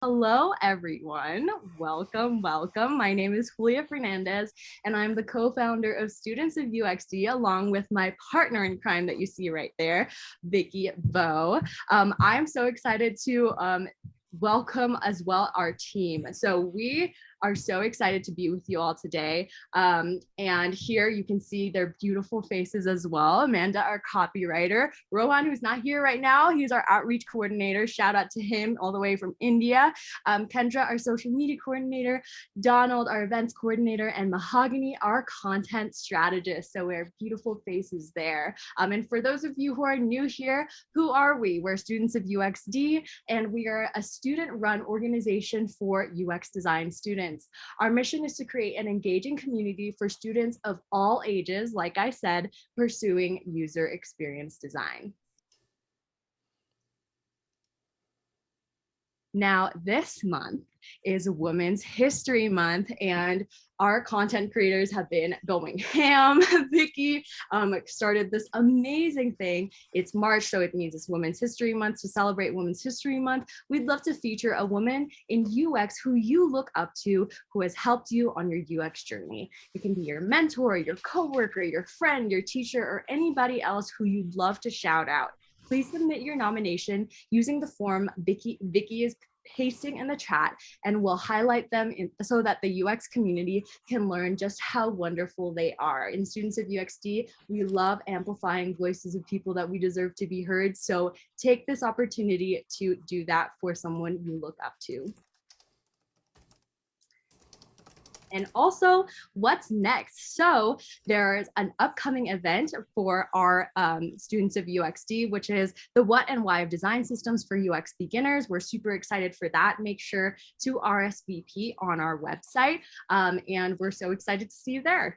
Hello, everyone. Welcome. My name is Julia Fernandez, and I'm the co-founder of Students of UXD, along with my partner in crime that you see right there, Vicky Vo. I'm so excited to welcome as well our team. So we are so excited to be with you all today. And here you can see their beautiful faces as well. Amanda, our copywriter. Rohan, who's not here right now, he's our outreach coordinator. Shout out to him all the way from India. Kendra, our social media coordinator. Donald, our events coordinator. And Mahogany, our content strategist. So we have beautiful faces there. And for those of you who are new here, who are we? We're students of UXD, and we are a student-run organization for UX design students. Our mission is to create an engaging community for students of all ages, like I said, pursuing user experience design. Now, this month is Women's History Month, and our content creators have been going ham. Vicky started this amazing thing. It's March, so it means it's Women's History Month. To celebrate Women's History Month, we'd love to feature a woman in UX who you look up to, who has helped you on your UX journey. It can be your mentor, your coworker, your friend, your teacher, or anybody else who you'd love to shout out. Please submit your nomination using the form Vicky is pasting in the chat, and we'll highlight them so that the UX community can learn just how wonderful they are. In Students of UXD, we love amplifying voices of people that we deserve to be heard. So take this opportunity to do that for someone you look up to. And also, what's next? So there's an upcoming event for our students of UXD, which is the what and why of design systems for UX beginners. We're super excited for that. Make sure to RSVP on our website. And we're so excited to see you there.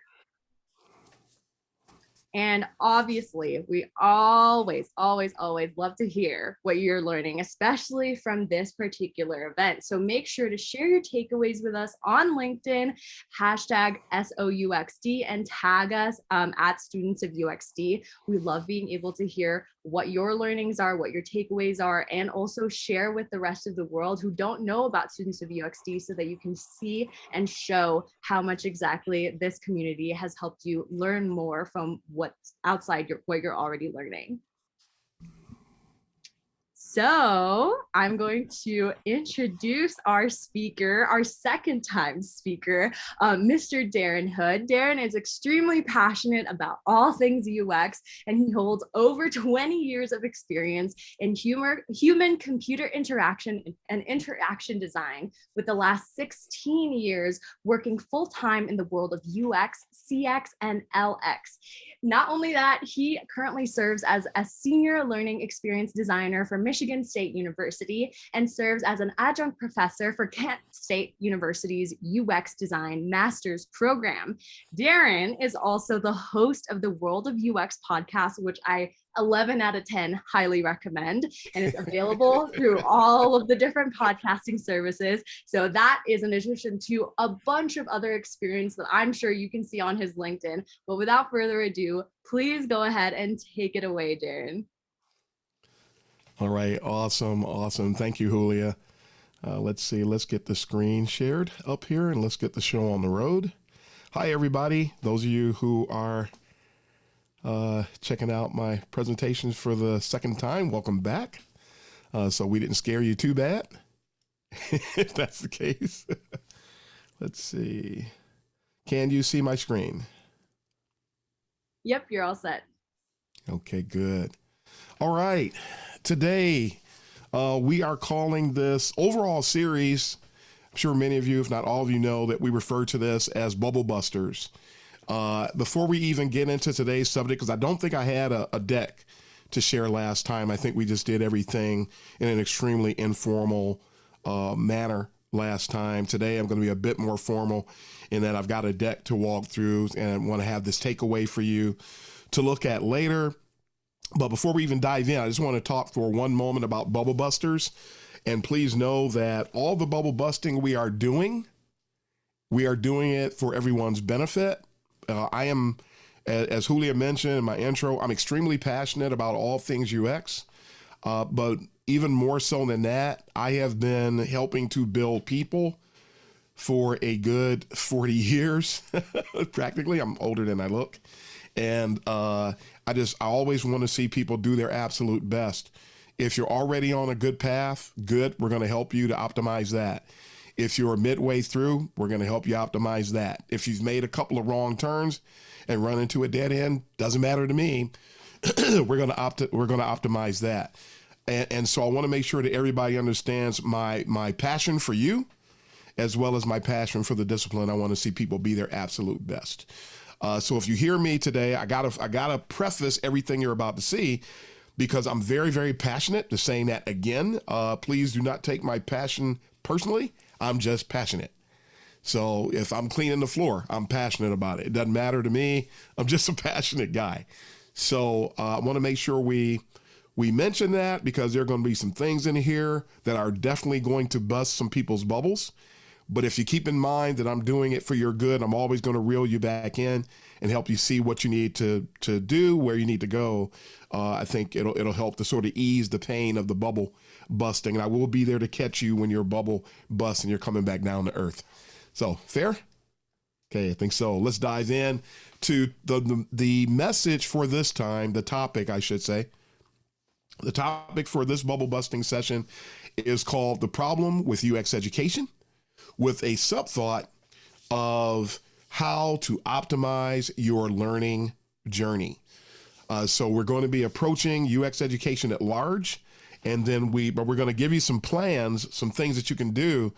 And obviously, we always love to hear what you're learning, especially from this particular event. So make sure to share your takeaways with us on LinkedIn, hashtag SOUXD, and tag us at Students of UXD. We love being able to hear what your learnings are, what your takeaways are, and also share with the rest of the world who don't know about Students of UXD, so that you can see and show how much exactly this community has helped you learn more from what's outside what you're already learning. So I'm going to introduce our speaker, our second time speaker, Mr. Darren Hood. Darren is extremely passionate about all things UX, and he holds over 20 years of experience in human-computer interaction and interaction design, with the last 16 years working full-time in the world of UX, CX, and LX. Not only that, he currently serves as a senior learning experience designer for Michigan State University and serves as an adjunct professor for Kent State University's UX Design Master's Program. Darren is also the host of the World of UX podcast, which I 11 out of 10 highly recommend, and it's available through all of the different podcasting services. So that is in addition to a bunch of other experience that I'm sure you can see on his LinkedIn. But without further ado, please go ahead and take it away, Darren. All right, awesome. Thank you, Julia. Let's see, let's get the screen shared up here and let's get the show on the road. Hi, everybody. Those of you who are checking out my presentations for the second time, welcome back. So we didn't scare you too bad, if that's the case. Let's see. Can you see my screen? Yep, you're all set. Okay, good. All right. Today, we are calling this overall series, I'm sure many of you, if not all of you, know that we refer to this as Bubble Busters. Before we even get into today's subject, because I don't think I had a deck to share last time. I think we just did everything in an extremely informal manner last time. Today, I'm going to be a bit more formal in that I've got a deck to walk through, and I want to have this takeaway for you to look at later. But before we even dive in, I just want to talk for one moment about bubble busters. And please know that all the bubble busting we are doing it for everyone's benefit. I am, as Julia mentioned in my intro, I'm extremely passionate about all things UX. But even more so than that, I have been helping to build people for a good 40 years, practically. I'm older than I look. And I always want to see people do their absolute best. If you're already on a good path, good, we're going to help you to optimize that. If you're midway through, we're going to help you optimize that. If you've made a couple of wrong turns and run into a dead end, doesn't matter to me. we're going to optimize that. And so I want to make sure that everybody understands my passion for you, as well as my passion for the discipline. I want to see people be their absolute best. So if you hear me today, I gotta preface everything you're about to see, because I'm very, very passionate. Just saying that again. Please do not take my passion personally. I'm just passionate. So if I'm cleaning the floor, I'm passionate about it. It doesn't matter to me. I'm just a passionate guy. So I want to make sure we mention that, because there are going to be some things in here that are definitely going to bust some people's bubbles. But if you keep in mind that I'm doing it for your good, I'm always going to reel you back in and help you see what you need to do, where you need to go. I think it'll help to sort of ease the pain of the bubble busting. And I will be there to catch you when your bubble busts and you're coming back down to earth. So fair? Okay, I think so. Let's dive in to the message for this time, the topic, I should say. The topic for this bubble busting session is called The Problem with UX Education, with a subthought of how to optimize your learning journey. So we're going to be approaching UX education at large, and then we're going to give you some plans, some things that you can do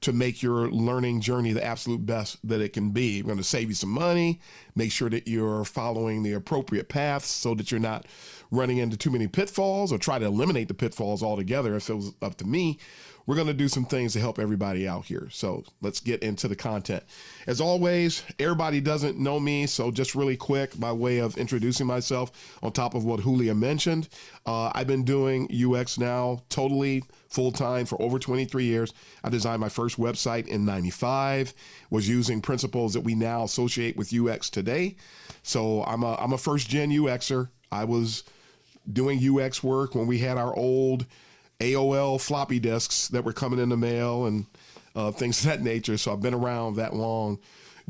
to make your learning journey the absolute best that it can be. We're going to save you some money, make sure that you're following the appropriate paths so that you're not running into too many pitfalls, or try to eliminate the pitfalls altogether. If it was up to me, we're going to do some things to help everybody out here. So let's get into the content. As always, everybody doesn't know me, so just really quick, by way of introducing myself, on top of what Julia mentioned, I've been doing UX now totally full-time for over 23 years. I designed my first website in '95, was using principles that we now associate with UX today. So I'm a first-gen UXer. I was doing UX work when we had our old AOL floppy disks that were coming in the mail and things of that nature. So I've been around that long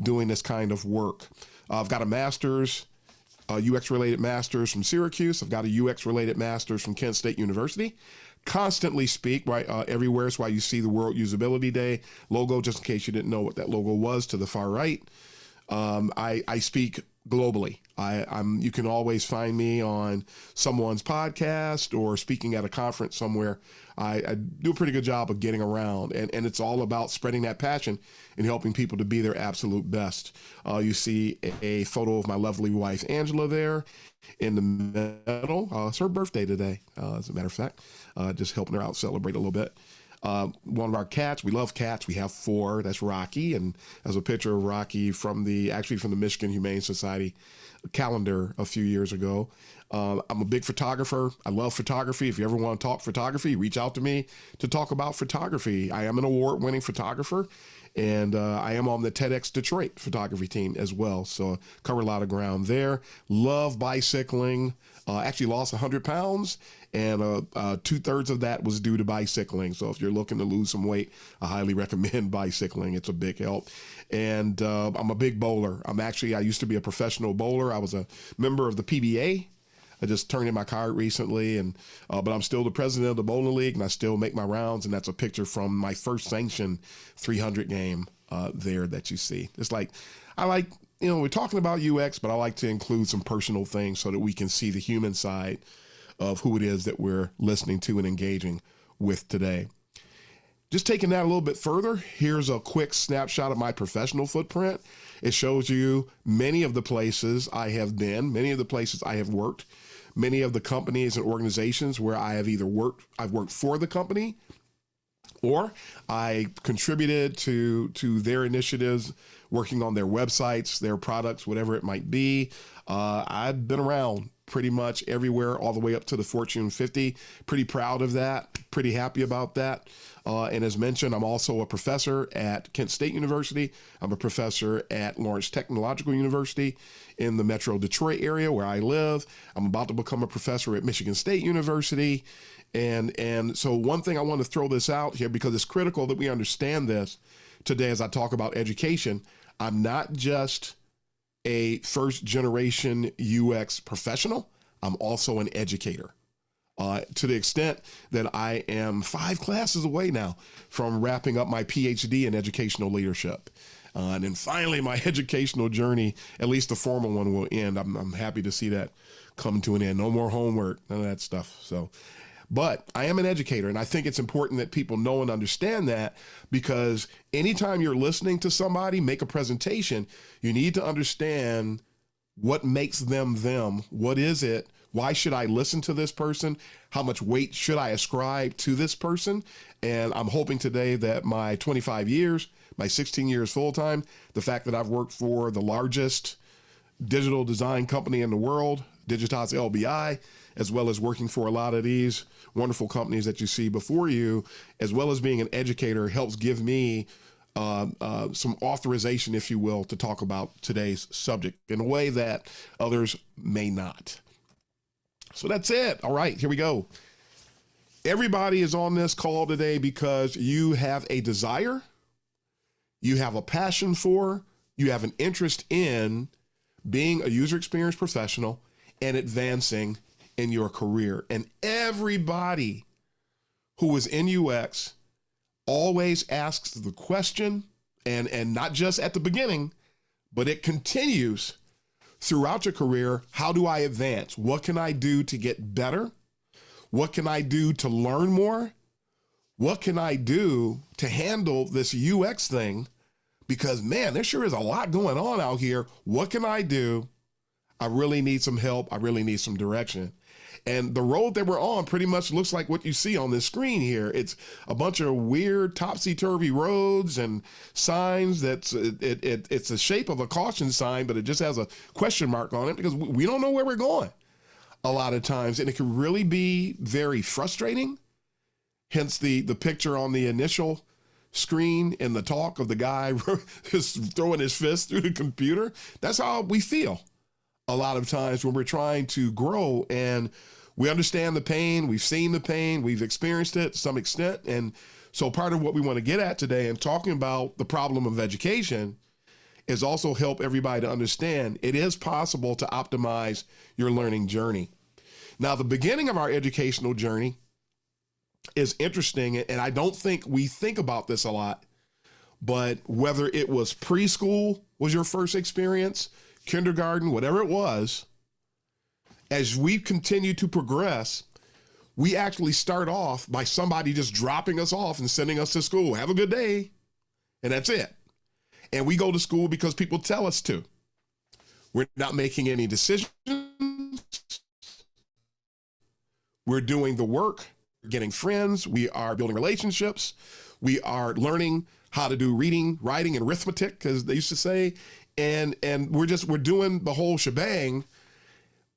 doing this kind of work. I've got a master's, UX-related master's from Syracuse. I've got a UX-related master's from Kent State University. Constantly speak right everywhere. It's why you see the World Usability Day logo, just in case you didn't know what that logo was to the far right. I speak globally. You can always find me on someone's podcast or speaking at a conference somewhere. I do a pretty good job of getting around, and it's all about spreading that passion and helping people to be their absolute best. You see a photo of my lovely wife, Angela, there in the middle. It's her birthday today, as a matter of fact, just helping her out celebrate a little bit. One of our cats, we love cats. We have 4. That's Rocky. And there's a picture of Rocky from the Michigan Humane Society calendar a few years ago. I'm a big photographer. I love photography. If you ever want to talk photography, reach out to me to talk about photography. I am an award-winning photographer, and I am on the TEDx Detroit photography team as well. So cover a lot of ground there. Love bicycling. Actually lost 100 pounds, and 2/3 of that was due to bicycling. So if you're looking to lose some weight, I highly recommend bicycling. It's a big help. And I'm a big bowler. I used to be a professional bowler. I was a member of the PBA. I just turned in my card recently, but I'm still the president of the bowling league, and I still make my rounds. And that's a picture from my first sanctioned 300 game there that you see. We're talking about UX, but I like to include some personal things so that we can see the human side of who it is that we're listening to and engaging with today. Just taking that a little bit further, here's a quick snapshot of my professional footprint. It shows you many of the places I have been, many of the places I have worked, many of the companies and organizations where I've worked for the company, or I contributed to their initiatives, working on their websites, their products, whatever it might be. I've been around pretty much everywhere, all the way up to the Fortune 50. Pretty proud of that, pretty happy about that. And as mentioned, I'm also a professor at Kent State University. I'm a professor at Lawrence Technological University in the Metro Detroit area where I live. I'm about to become a professor at Michigan State University. And so one thing I want to throw this out here, because it's critical that we understand this today as I talk about education. I'm not just a first generation UX professional. I'm also an educator. To the extent that I am 5 classes away now from wrapping up my PhD in educational leadership. And then finally, my educational journey, at least the formal one, will end. I'm happy to see that come to an end. No more homework, none of that stuff. So, but I am an educator, and I think it's important that people know and understand that, because anytime you're listening to somebody make a presentation, you need to understand what makes them them. What is it? Why should I listen to this person? How much weight should I ascribe to this person? And I'm hoping today that my 25 years, my 16 years full-time, the fact that I've worked for the largest digital design company in the world, Digitas LBI, as well as working for a lot of these wonderful companies that you see before you, as well as being an educator, helps give me some authorization, if you will, to talk about today's subject in a way that others may not. So that's it. All right, here we go. Everybody is on this call today because you have a desire, you have a passion for, you have an interest in being a user experience professional and advancing in your career. And everybody who is in UX always asks the question, and not just at the beginning, but it continues throughout your career. How do I advance? What can I do to get better? What can I do to learn more? What can I do to handle this UX thing? Because man, there sure is a lot going on out here. What can I do? I really need some help. I really need some direction. And the road that we're on pretty much looks like what you see on this screen here. It's a bunch of weird topsy-turvy roads and signs. It's the shape of a caution sign, but it just has a question mark on it because we don't know where we're going a lot of times. And it can really be very frustrating. Hence the picture on the initial screen and the talk of the guy just throwing his fist through the computer. That's how we feel a lot of times when we're trying to grow, and we understand the pain. We've seen the pain. We've experienced it to some extent. And so part of what we want to get at today in talking about the problem of education is also help everybody to understand it is possible to optimize your learning journey. Now, the beginning of our educational journey is interesting, and I don't think we think about this a lot, but whether it was preschool was your first experience, kindergarten, whatever it was, as we continue to progress, we actually start off by somebody just dropping us off and sending us to school. Have a good day. And that's it. And we go to school because people tell us to. We're not making any decisions. We're doing the work. We're getting friends. We are building relationships. We are learning how to do reading, writing, and arithmetic, as they used to say. And we're doing the whole shebang,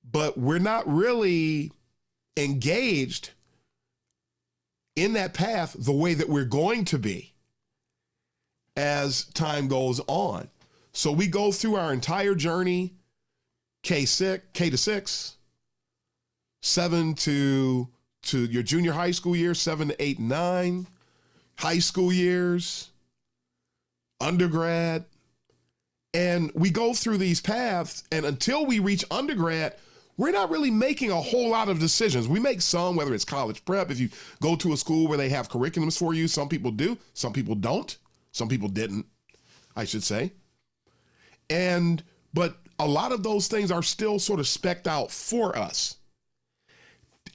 but we're not really engaged in that path the way that we're going to be as time goes on. So we go through our entire journey, K to 6, 7 to your junior high school years, 7 to 8, 9, high school years, undergrad. And we go through these paths, and until we reach undergrad, we're not really making a whole lot of decisions. We make some, whether it's college prep, if you go to a school where they have curriculums for you, some people do, some people don't, some people didn't, I should say. But a lot of those things are still sort of spec'd out for us.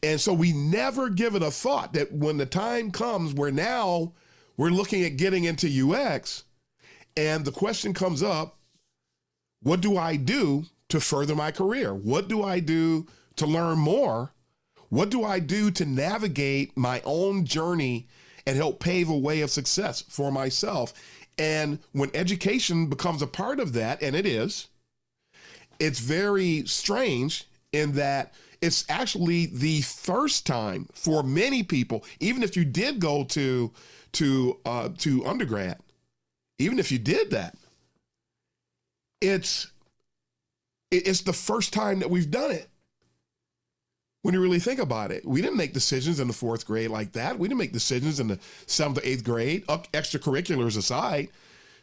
And so we never give it a thought that when the time comes where now we're looking at getting into UX, and the question comes up, what do I do to further my career? What do I do to learn more? What do I do to navigate my own journey and help pave a way of success for myself? And when education becomes a part of that, and it is, it's very strange in that it's actually the first time for many people, even if you did go to undergrad, even if you did that, it's the first time that we've done it. When you really think about it, we didn't make decisions in the fourth grade like that. We didn't make decisions in the seventh or eighth grade, extracurriculars aside.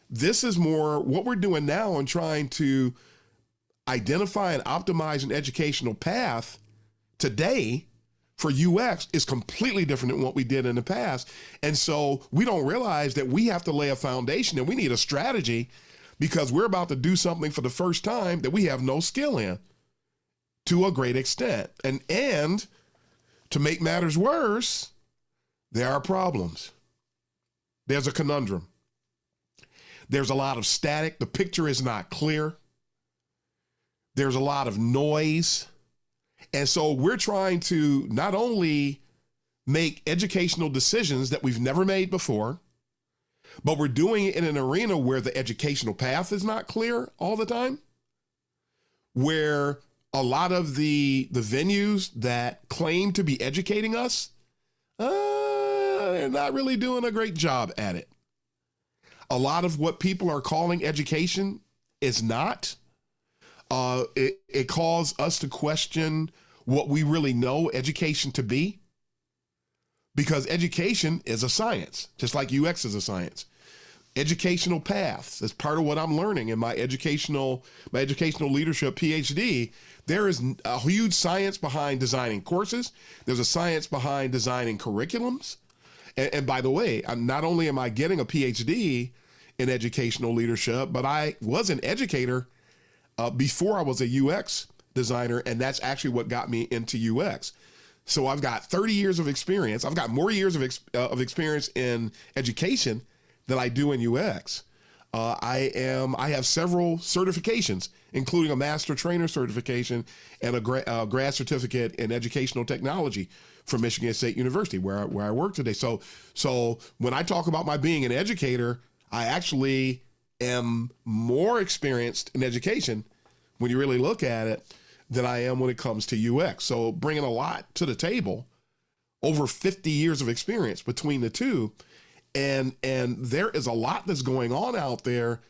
This is more what we're doing now and trying to identify and optimize an educational path today for UX is completely different than what we did in the past. And so we don't realize that we have to lay a foundation and we need a strategy because we're about to do something for the first time that we have no skill in to a great extent. And to make matters worse, there are problems. There's a conundrum. There's a lot of static. The picture is not clear. There's a lot of noise. And so we're trying to not only make educational decisions that we've never made before, but we're doing it in an arena where the educational path is not clear all the time, where a lot of the venues that claim to be educating us, they're not really doing a great job at it. A lot of what people are calling education is not. It calls us to question what we really know education to be, because education is a science, just like UX is a science. Educational paths is part of what I'm learning in my educational leadership PhD. There is a huge science behind designing courses. There's a science behind designing curriculums. And by the way, not only am I getting a PhD in educational leadership, but I was an educator before I was a UX designer, and that's actually what got me into UX. So I've got 30 years of experience. I've got more years of experience in education than I do in UX. I have several certifications, including a master trainer certification and a grad certificate in educational technology from Michigan State University, where I work today. So when I talk about my being an educator, I actually am more experienced in education when you really look at it than I am when it comes to UX. So bringing a lot to the table, over 50 years of experience between the two. And there is a lot that's going on out there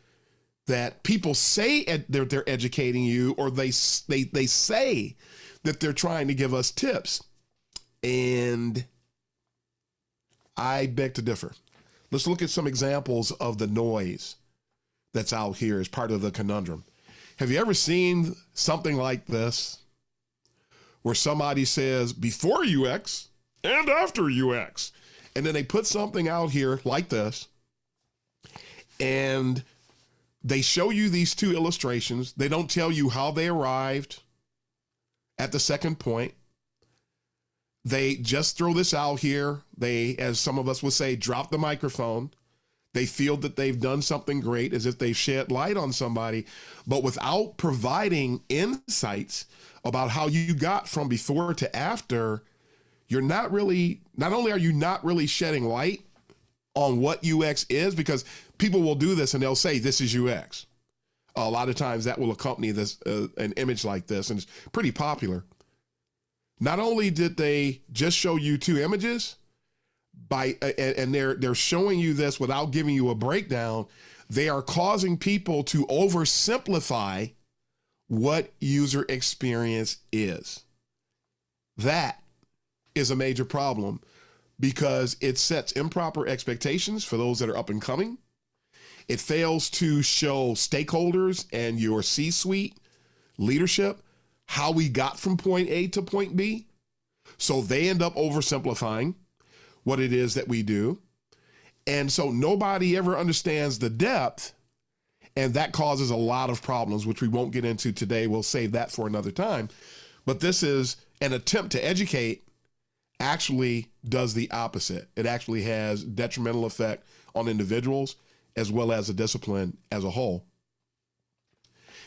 that people say they're educating you, or they say that they're trying to give us tips. And I beg to differ. Let's look at some examples of the noise that's out here as part of the conundrum. Have you ever seen something like this where somebody says before UX and after UX, and then they put something out here like this, and they show you these two illustrations. They don't tell you how they arrived at the second point. They just throw this out here. They, as some of us would say, drop the microphone. They feel that they've done something great, as if they've shed light on somebody, but without providing insights about how you got from before to after. Not only are you not really shedding light on what UX is, because people will do this and they'll say, this is UX. A lot of times that will accompany this, an image like this, and it's pretty popular. Not only did they just show you two images, and they're showing you this without giving you a breakdown, they are causing people to oversimplify what user experience is. That is a major problem, because it sets improper expectations for those that are up and coming. It fails to show stakeholders and your C-suite leadership how we got from point A to point B. So they end up oversimplifying what it is that we do. And so nobody ever understands the depth, and that causes a lot of problems, which we won't get into today. We'll save that for another time. But this is an attempt to educate actually does the opposite. It actually has detrimental effect on individuals as well as a discipline as a whole.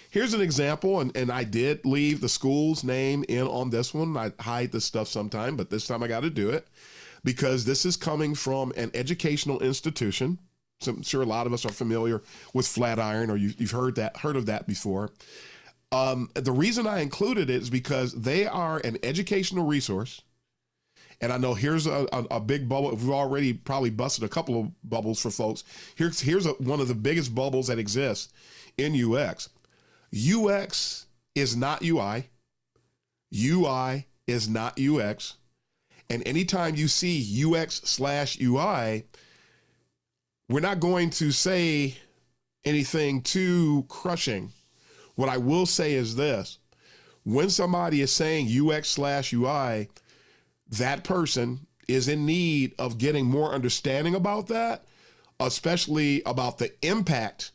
Here's an example, and I did leave the school's name in on this one. I hide this stuff sometime, but this time I got to do it because this is coming from an educational institution. So I'm sure a lot of us are familiar with Flatiron, or you've heard of that before. The reason I included it is because they are an educational resource. And I know here's a big bubble. We've already probably busted a couple of bubbles for folks. Here's one of the biggest bubbles that exists in UX. UX is not UI. UI is not UX. And anytime you see UX/UI, we're not going to say anything too crushing. What I will say is this: when somebody is saying UX/UI, that person is in need of getting more understanding about that, especially about the impact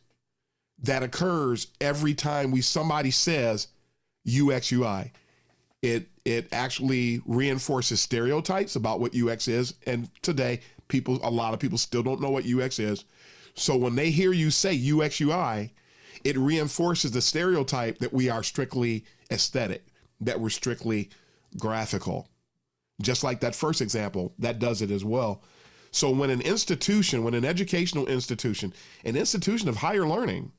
that occurs every time somebody says UX/UI. It actually reinforces stereotypes about what UX is. And today, a lot of people still don't know what UX is. So when they hear you say UX/UI, it reinforces the stereotype that we are strictly aesthetic, that we're strictly graphical. Just like that first example, that does it as well. So when an educational institution, an institution of higher learning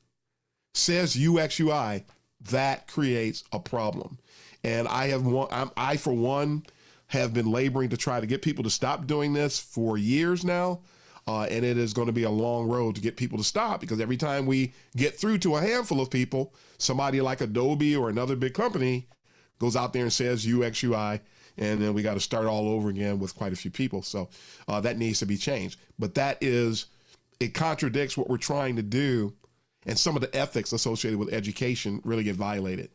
says UX/UI, that creates a problem. And I for one have been laboring to try to get people to stop doing this for years now. And it is going to be a long road to get people to stop, because every time we get through to a handful of people, somebody like Adobe or another big company goes out there and says UX/UI, and then we got to start all over again with quite a few people. So that needs to be changed. But it contradicts what we're trying to do. And some of the ethics associated with education really get violated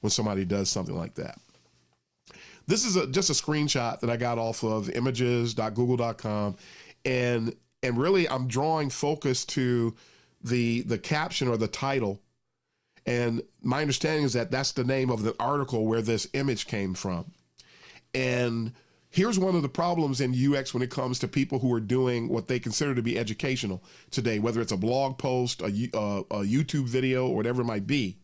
when somebody does something like that. This is just a screenshot that I got off of images.google.com. And really I'm drawing focus to the caption or the title. And my understanding is that that's the name of the article where this image came from. And here's one of the problems in UX when it comes to people who are doing what they consider to be educational today, whether it's a blog post, a YouTube video, or whatever it might be.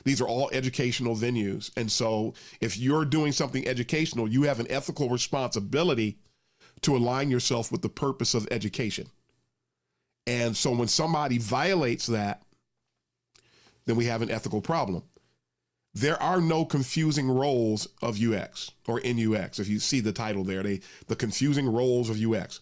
These are all educational venues. And so if you're doing something educational, you have an ethical responsibility to align yourself with the purpose of education. And so when somebody violates that, then we have an ethical problem. There are no confusing roles of UX or in UX. If you see the title there, the confusing roles of UX.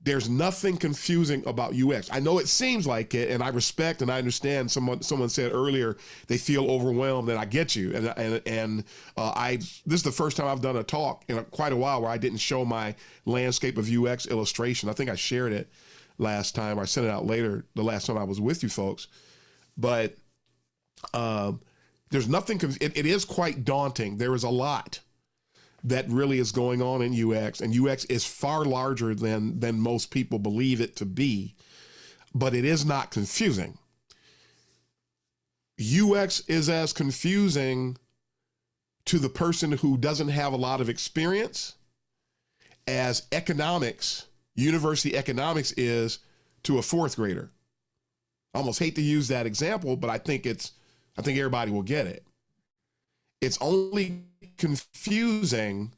There's nothing confusing about UX. I know it seems like it, and I respect and I understand. Someone said earlier they feel overwhelmed, and I get you. And this is the first time I've done a talk in quite a while where I didn't show my landscape of UX illustration. I think I shared it last time, or I sent it out later the last time I was with you folks. But there's nothing. It is quite daunting. There is a lot that really is going on in UX, and UX is far larger than most people believe it to be, but it is not confusing. UX is as confusing to the person who doesn't have a lot of experience as economics, university economics is to a fourth grader. I almost hate to use that example, but I think everybody will get it. It's only confusing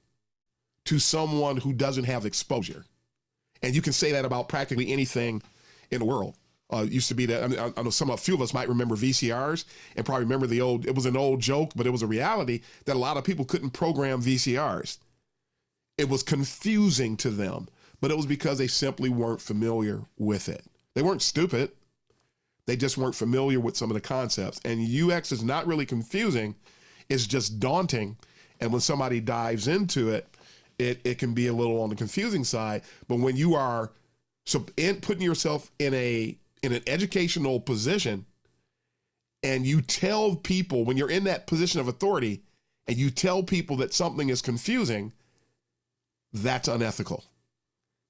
to someone who doesn't have exposure. And you can say that about practically anything in the world. It used to be that, I know a few of us might remember VCRs and probably remember it was an old joke, but it was a reality that a lot of people couldn't program VCRs. It was confusing to them, but it was because they simply weren't familiar with it. They weren't stupid. They just weren't familiar with some of the concepts. And UX is not really confusing. It's just daunting. And when somebody dives into it, it can be a little on the confusing side. But when you are putting yourself in an educational position, and you tell people, when you're in that position of authority, and you tell people that something is confusing, that's unethical.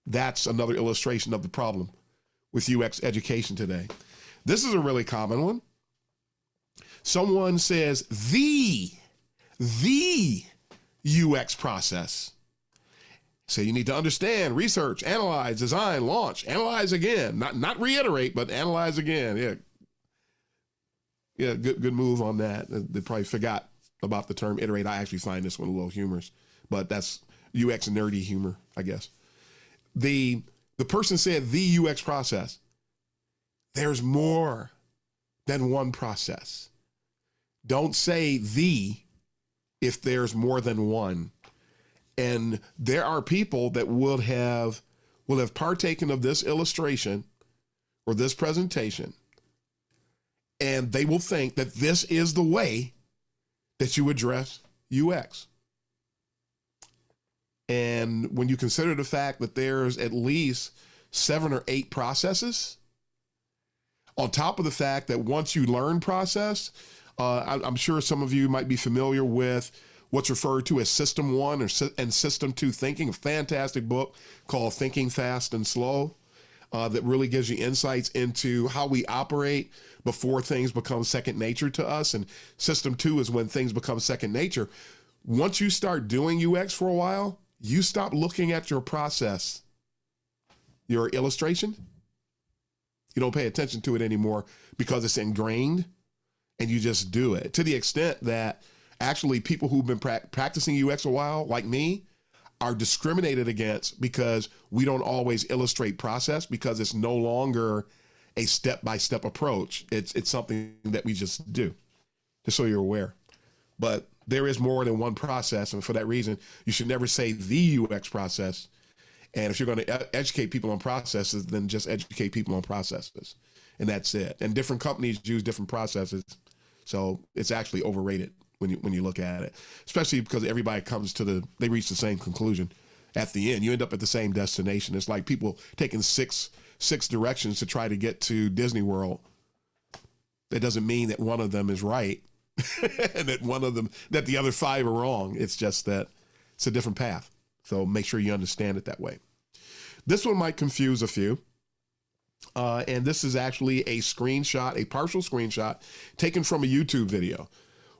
That's another illustration of the problem with UX education today. This is a really common one. Someone says the UX process. So you need to understand, research, analyze, design, launch, analyze again, not reiterate, but analyze again. Yeah, good move on that. They probably forgot about the term iterate. I actually find this one a little humorous, but that's UX nerdy humor, I guess. The person said the UX process. There's more than one process. Don't say the if there's more than one. And there are people that will have partaken of this illustration or this presentation, and they will think that this is the way that you address UX. And when you consider the fact that there's at least 7 or 8 processes, on top of the fact that once you learn process, I'm sure some of you might be familiar with what's referred to as System 1 and System 2 thinking, a fantastic book called Thinking Fast and Slow that really gives you insights into how we operate before things become second nature to us. And System 2 is when things become second nature. Once you start doing UX for a while, you stop looking at your process, your illustration. You don't pay attention to it anymore because it's ingrained, and you just do it to the extent that actually people who've been practicing UX a while, like me, are discriminated against because we don't always illustrate process because it's no longer a step-by-step approach. It's something that we just do, just so you're aware. But there is more than one process, and for that reason, you should never say the UX process. And if you're going to educate people on processes, then just educate people on processes, and that's it. And different companies use different processes, so it's actually overrated when you look at it, especially because everybody they reach the same conclusion at the end. You end up at the same destination. It's like people taking six directions to try to get to Disney World. That doesn't mean that one of them is right and that the other 5 are wrong. It's just that it's a different path. So make sure you understand it that way. This one might confuse a few. And this is actually a partial screenshot taken from a YouTube video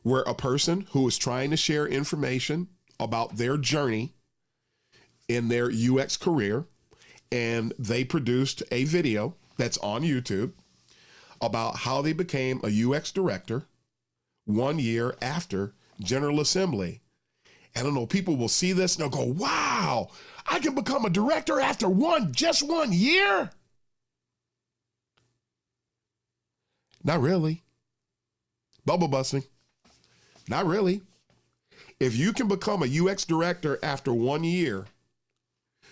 where a person who is trying to share information about their journey in their UX career, and they produced a video that's on YouTube about how they became a UX director 1 year after General Assembly. I don't know, people will see this and they'll go, wow, I can become a director after just 1 year? Not really. Bubble busting. Not really. If you can become a UX director after 1 year,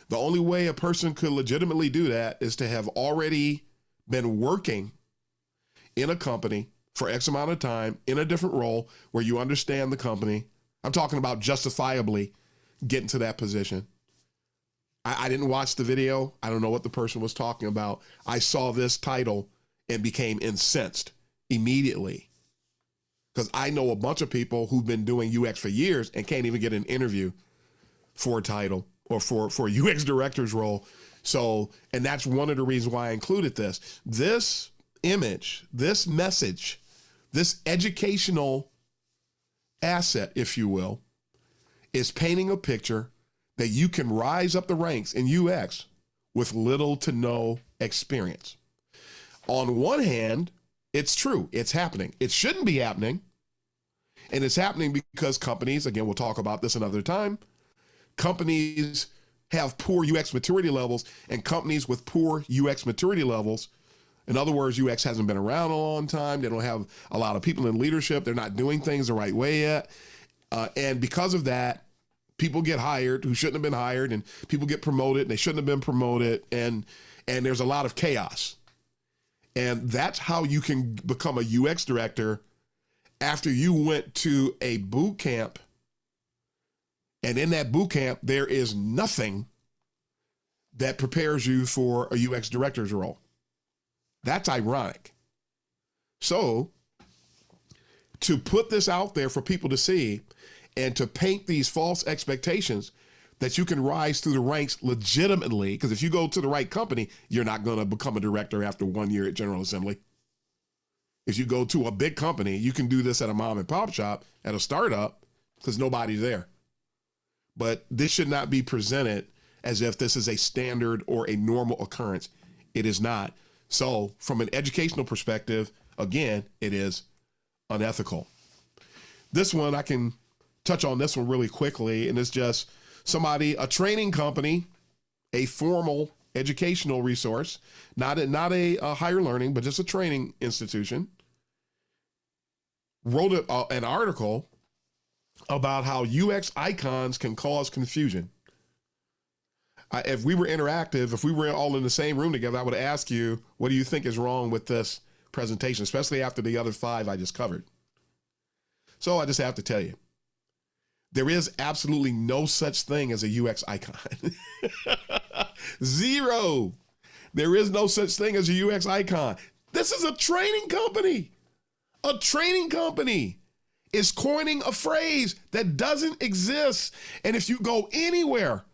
the only way a person could legitimately do that is to have already been working in a company for X amount of time in a different role where you understand the company. I'm talking about justifiably getting to that position. I didn't watch the video. I don't know what the person was talking about. I saw this title and became incensed immediately because I know a bunch of people who've been doing UX for years and can't even get an interview for a title or for a UX director's role. So, and that's one of the reasons why I included this. This image, this message, this educational asset, if you will, is painting a picture that you can rise up the ranks in UX with little to no experience. On one hand, it's true. It's happening. It shouldn't be happening. And it's happening because companies, again, we'll talk about this another time, companies have poor UX maturity levels, and companies with poor UX maturity levels, in other words, UX hasn't been around a long time. They don't have a lot of people in leadership. They're not doing things the right way yet. And because of that, people get hired who shouldn't have been hired, and people get promoted and they shouldn't have been promoted. And there's a lot of chaos. And that's how you can become a UX director after you went to a boot camp. And in that boot camp, there is nothing that prepares you for a UX director's role. That's ironic. So to put this out there for people to see and to paint these false expectations that you can rise through the ranks legitimately, because if you go to the right company, you're not going to become a director after 1 year at General Assembly. If you go to a big company, you can do this at a mom and pop shop, at a startup, because nobody's there. But this should not be presented as if this is a standard or a normal occurrence. It is not. So from an educational perspective, again, it is unethical. This one, I can touch on this one really quickly, and it's just a training company, a formal educational resource, not a higher learning, but just a training institution, wrote an article about how UX icons can cause confusion. If we were interactive, if we were all in the same room together, I would ask you, what do you think is wrong with this presentation, especially after the other 5 I just covered? So I just have to tell you, There is absolutely no such thing as a UX icon. Zero. There is no such thing as a UX icon. This is a training company. A training company is coining a phrase that doesn't exist. And if you go anywhere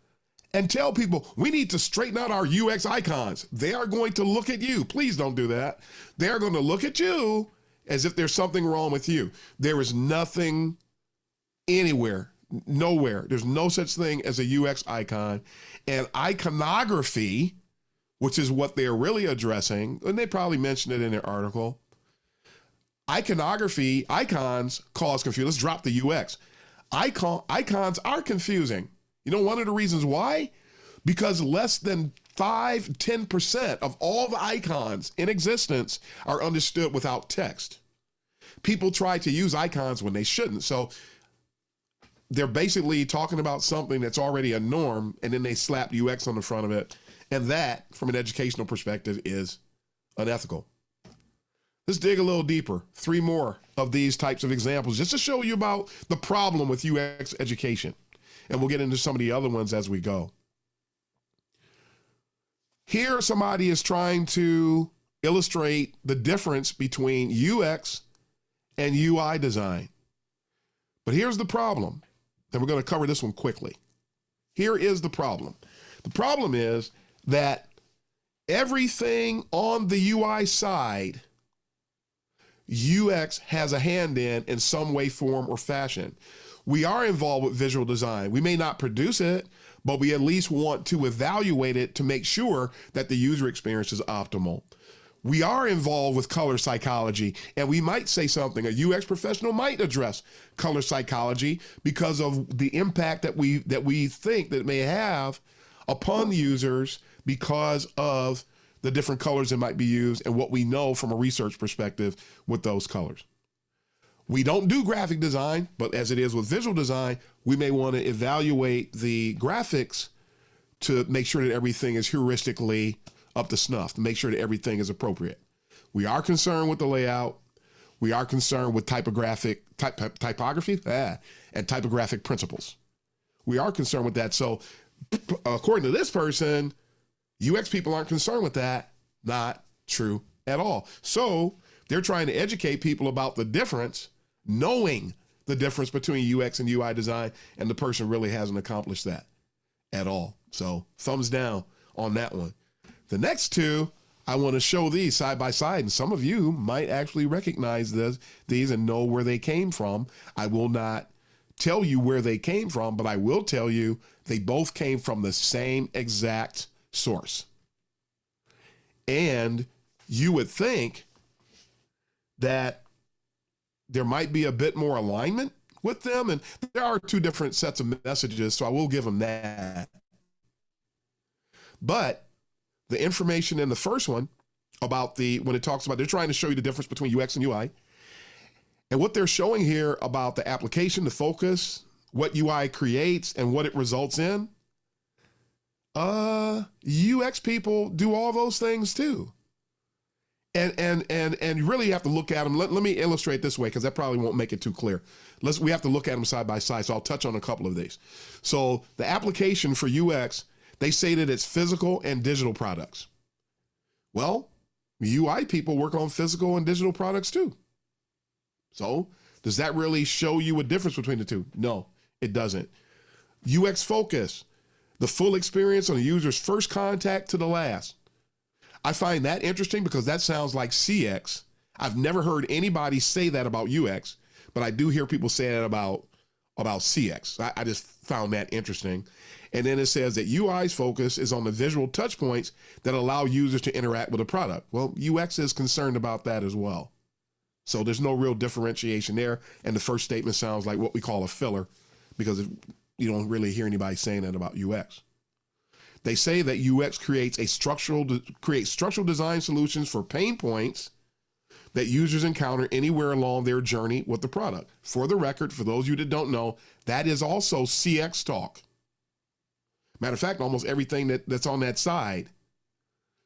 and tell people, we need to straighten out our UX icons, they are going to look at you. Please don't do that. They are going to look at you as if there's something wrong with you. There is nothing anywhere, nowhere. There's no such thing as a UX icon. And iconography, which is what they're really addressing, and they probably mentioned it in their article. Iconography, icons cause confusion. Let's drop the UX. Icons are confusing. You know, one of the reasons why? Because less than 10% of all the icons in existence are understood without text. People try to use icons when they shouldn't. So they're basically talking about something that's already a norm, and then they slap UX on the front of it. And that, from an educational perspective, is unethical. Let's dig a little deeper. 3 more of these types of examples just to show you about the problem with UX education. And we'll get into some of the other ones as we go. Here, somebody is trying to illustrate the difference between UX and UI design. But here's the problem, and we're going to cover this one quickly. Here is the problem. The problem is that everything on the UI side, UX has a hand in some way, form, or fashion. We are involved with visual design. We may not produce it, but we at least want to evaluate it to make sure that the user experience is optimal. We are involved with color psychology, and we might say something. A UX professional might address color psychology because of the impact that we think that it may have upon users because of the different colors that might be used and what we know from a research perspective with those colors. We don't do graphic design, but as it is with visual design, we may want to evaluate the graphics to make sure that everything is heuristically up to snuff, to make sure that everything is appropriate. We are concerned with the layout. We are concerned with typography, and typographic principles. We are concerned with that. So according to this person, UX people aren't concerned with that. Not true at all. So they're trying to educate people about the difference, knowing the difference between UX and UI design, and the person really hasn't accomplished that at all. So thumbs down on that one. The next 2, I want to show these side by side, and some of you might actually recognize these and know where they came from. I will not tell you where they came from, but I will tell you they both came from the same exact source. And you would think that there might be a bit more alignment with them, and there are 2 different sets of messages, so I will give them that. But the information in the first one about when it talks about, they're trying to show you the difference between UX and UI. And what they're showing here about the application, the focus, what UI creates and what it results in, UX people do all those things too. And you really have to look at them. Let me illustrate this way, because that probably won't make it too clear. We have to look at them side by side. So I'll touch on a couple of these. So the application for UX, they say that it's physical and digital products. Well, UI people work on physical and digital products too. So does that really show you a difference between the 2? No, it doesn't. UX focus, the full experience on the user's first contact to the last. I find that interesting because that sounds like CX. I've never heard anybody say that about UX, but I do hear people say that about CX. I just found that interesting. And then it says that UI's focus is on the visual touch points that allow users to interact with a product. Well, UX is concerned about that as well. So there's no real differentiation there. And the first statement sounds like what we call a filler, because you don't really hear anybody saying that about UX. They say that UX creates structural design solutions for pain points that users encounter anywhere along their journey with the product. For the record, for those of you that don't know, that is also CX talk. Matter of fact, almost everything that's on that side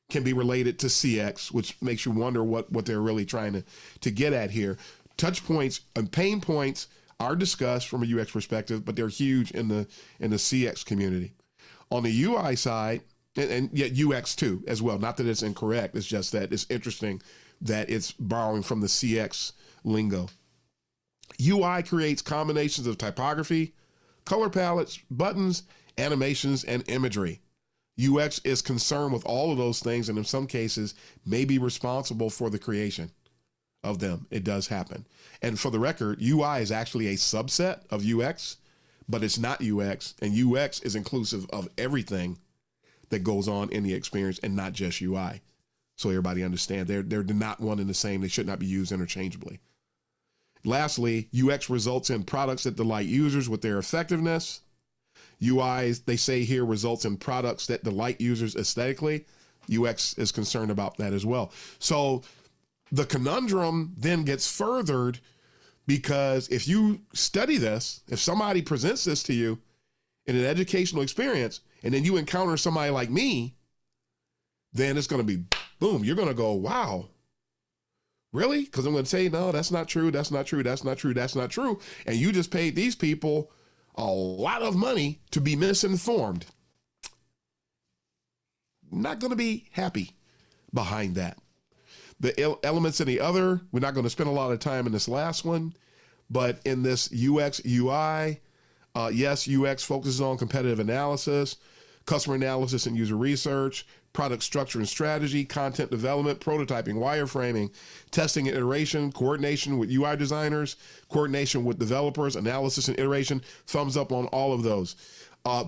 can be related to CX, which makes you wonder what they're really trying to get at here. Touch points and pain points are discussed from a UX perspective, but they're huge in the CX community. On the UI side, and yet UX too as well. Not that it's incorrect. It's just that it's interesting that it's borrowing from the CX lingo. UI creates combinations of typography, color palettes, buttons, animations, and imagery. UX is concerned with all of those things, and in some cases may be responsible for the creation of them. It does happen. And for the record, UI is actually a subset of UX, but it's not UX, and UX is inclusive of everything that goes on in the experience and not just UI. So everybody understand they're not one and the same. They should not be used interchangeably. Lastly, UX results in products that delight users with their effectiveness. UI, they say here, results in products that delight users aesthetically. UX is concerned about that as well. So the conundrum then gets furthered, because if you study this, if somebody presents this to you in an educational experience, and then you encounter somebody like me, then it's going to be boom. You're going to go, wow, really? Because I'm going to say, no, that's not true. That's not true. That's not true. That's not true. And you just paid these people a lot of money to be misinformed. Not going to be happy behind that. The elements in the other, we're not going to spend a lot of time in this last one, but in this UX, UI, yes, UX focuses on competitive analysis, customer analysis and user research, product structure and strategy, content development, prototyping, wireframing, testing and iteration, coordination with UI designers, coordination with developers, analysis and iteration. Thumbs up on all of those.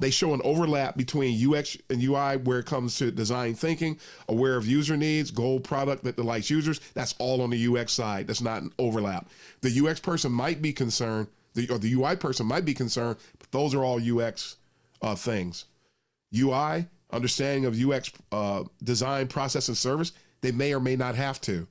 They show an overlap between UX and UI where it comes to design thinking, aware of user needs, goal product that delights users. That's all on the UX side. That's not an overlap. The UX person might be concerned, or the UI person might be concerned, but those are all UX things. UI, understanding of UX design, process, and service, they may or may not have to.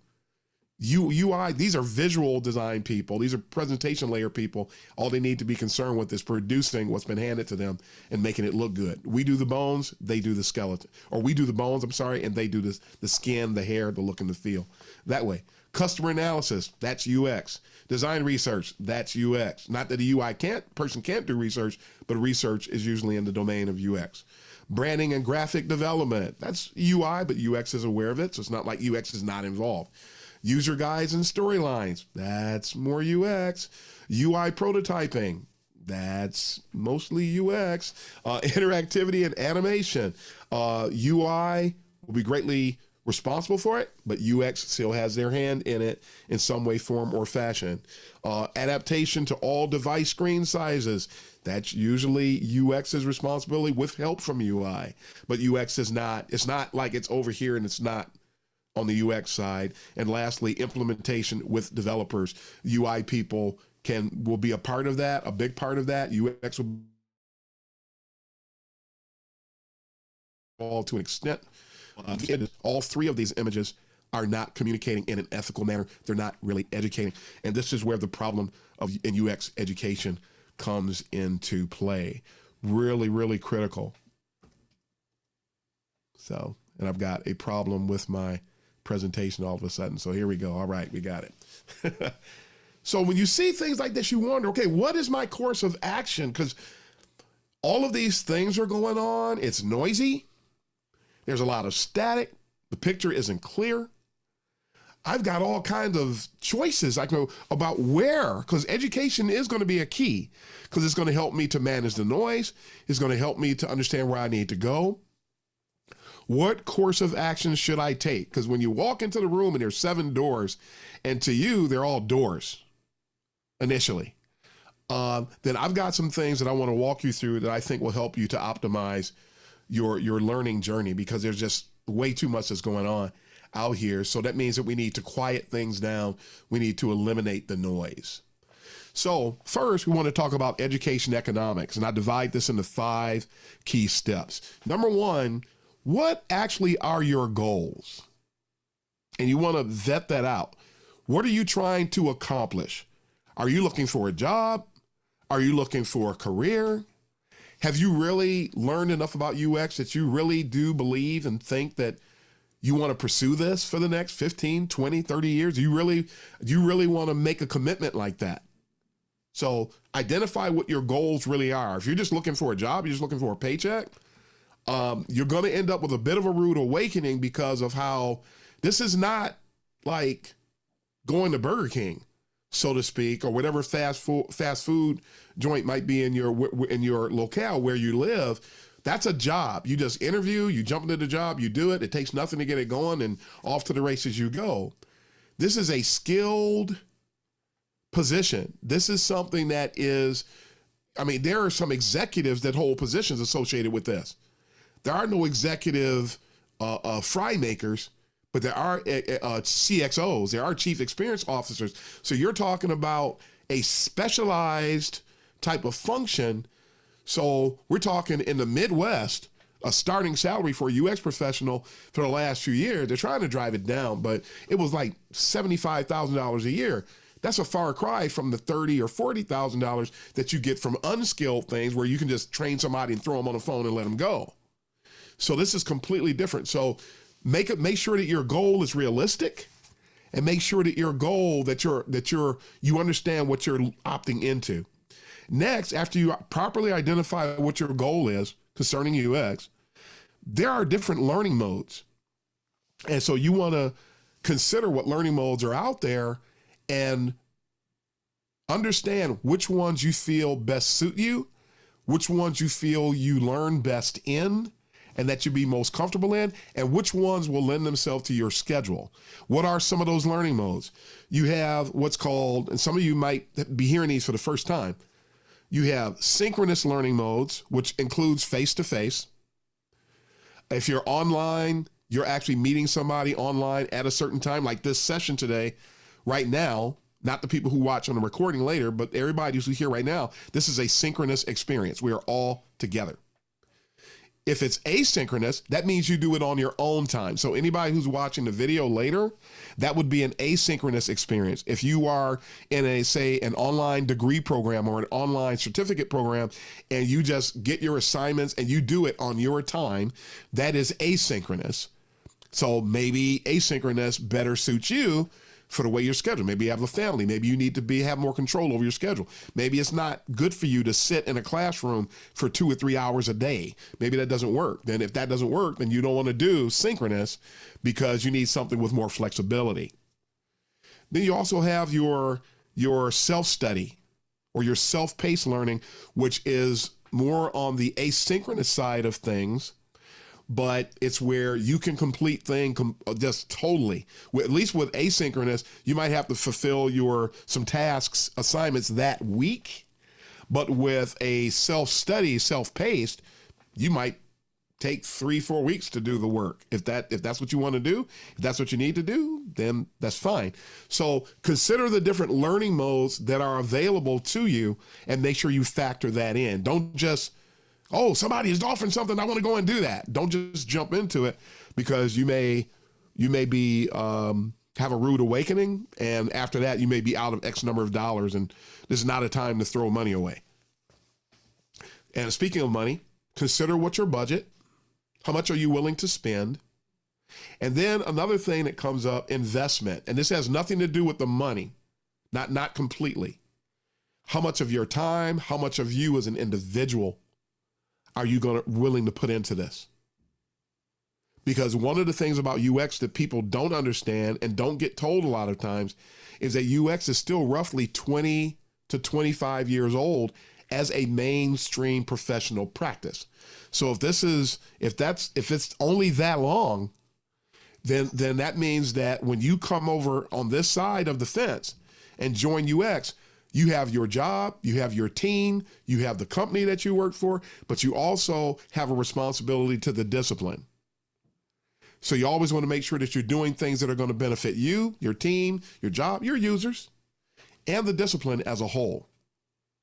UI, these are visual design people. These are presentation layer people. All they need to be concerned with is producing what's been handed to them and making it look good. We do the bones, they do the skeleton. Or we do the bones, and they do the skin, the hair, the look, and the feel. That way. Customer analysis, that's UX. Design research, that's UX. Not that a UI person can't do research, but research is usually in the domain of UX. Branding and graphic development, that's UI, but UX is aware of it, so it's not like UX is not involved. User guides and storylines, that's more UX. UI prototyping, that's mostly UX. Interactivity and animation, UI will be greatly responsible for it, but UX still has their hand in it in some way, form, or fashion. Adaptation to all device screen sizes, that's usually UX's responsibility with help from UI, but UX is not, it's not like it's over here and it's not on the UX side. And lastly, implementation with developers. UI people will be a part of that, a big part of that. UX will all to an extent. All three of these images are not communicating in an ethical manner. They're not really educating. And this is where the problem in UX education comes into play. Really, really critical. So, and I've got a problem with my presentation all of a sudden. So here we go. All right, we got it. So when you see things like this, you wonder, okay, what is my course of action? Because all of these things are going on. It's noisy. There's a lot of static. The picture isn't clear. I've got all kinds of choices I know about where, because education is going to be a key, because it's going to help me to manage the noise. It's going to help me to understand where I need to go. What course of action should I take? Because when you walk into the room and there's 7 doors, and to you, they're all doors initially, then I've got some things that I want to walk you through that I think will help you to optimize your learning journey, because there's just way too much that's going on out here. So that means that we need to quiet things down. We need to eliminate the noise. So first, we want to talk about education economics, and I divide this into 5 key steps. Number 1, what actually are your goals? And you want to vet that out. What are you trying to accomplish? Are you looking for a job? Are you looking for a career? Have you really learned enough about UX that you really do believe and think that you want to pursue this for the next 15, 20, 30 years? Do you really want to make a commitment like that? So identify what your goals really are. If you're just looking for a job, you're just looking for a paycheck, you're going to end up with a bit of a rude awakening because of how this is not like going to Burger King, so to speak, or whatever fast food joint might be in your locale where you live. That's a job. You just interview, you jump into the job, you do it. It takes nothing to get it going, and off to the races you go. This is a skilled position. This is something that is, I mean, there are some executives that hold positions associated with this. There are no executive fry makers, but there are CXOs, there are chief experience officers. So you're talking about a specialized type of function. So we're talking in the Midwest, a starting salary for a UX professional for the last few years. They're trying to drive it down, but it was like $75,000 a year. That's a far cry from the $30,000 or $40,000 that you get from unskilled things where you can just train somebody and throw them on the phone and let them go. So this is completely different. So make sure that your goal is realistic, and make sure that your goal you understand what you're opting into. Next, after you properly identify what your goal is concerning UX, there are different learning modes. And so you want to consider what learning modes are out there and understand which ones you feel best suit you, which ones you feel you learn best in, and that you'd be most comfortable in, and which ones will lend themselves to your schedule. What are some of those learning modes? You have what's called, and some of you might be hearing these for the first time, you have synchronous learning modes, which includes face-to-face. If you're online, you're actually meeting somebody online at a certain time, like this session today, right now, not the people who watch on the recording later, but everybody who's here right now, this is a synchronous experience. We are all together. If it's asynchronous, that means you do it on your own time. So anybody who's watching the video later, that would be an asynchronous experience. If you are in an online degree program or an online certificate program, and you just get your assignments and you do it on your time, that is asynchronous. So maybe asynchronous better suits you for the way you're scheduled. Maybe you have a family. Maybe you need to have more control over your schedule. Maybe it's not good for you to sit in a classroom for 2 or 3 hours a day. Maybe that doesn't work. Then if that doesn't work, then you don't want to do synchronous because you need something with more flexibility. Then you also have your self-study or your self-paced learning, which is more on the asynchronous side of things, but it's where you can complete things just totally. At least with asynchronous, you might have to fulfill some tasks, assignments that week. But with a self-study, self-paced, you might take 3-4 weeks to do the work. If that's what you want to do, if that's what you need to do, then that's fine. So consider the different learning modes that are available to you and make sure you factor that in. Don't just, oh, somebody is offering something, I want to go and do that. Don't just jump into it, because you may be have a rude awakening, and after that you may be out of X number of dollars, and this is not a time to throw money away. And speaking of money, consider what's your budget, how much are you willing to spend, and then another thing that comes up, investment, and this has nothing to do with the money, not completely. How much of your time, how much of you as an individual are you willing to put into this? Because one of the things about UX that people don't understand and don't get told a lot of times is that UX is still roughly 20 to 25 years old as a mainstream professional practice. So if it's only that long, then that means that when you come over on this side of the fence and join UX, you have your job, you have your team, you have the company that you work for, but you also have a responsibility to the discipline. So you always want to make sure that you're doing things that are going to benefit you, your team, your job, your users, and the discipline as a whole.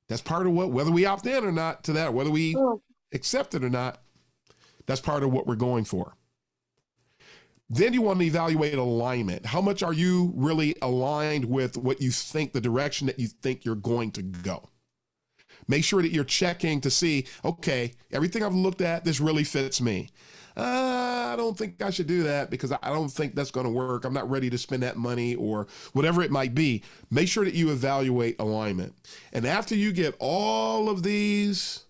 That's part of whether we opt in or not to that, whether we accept it or not, that's part of what we're going for. Then you want to evaluate alignment. How much are you really aligned with what you think, the direction that you think you're going to go? Make sure that you're checking to see, okay, everything I've looked at, this really fits me. I don't think I should do that because I don't think that's going to work. I'm not ready to spend that money or whatever it might be. Make sure that you evaluate alignment. And after you get all of these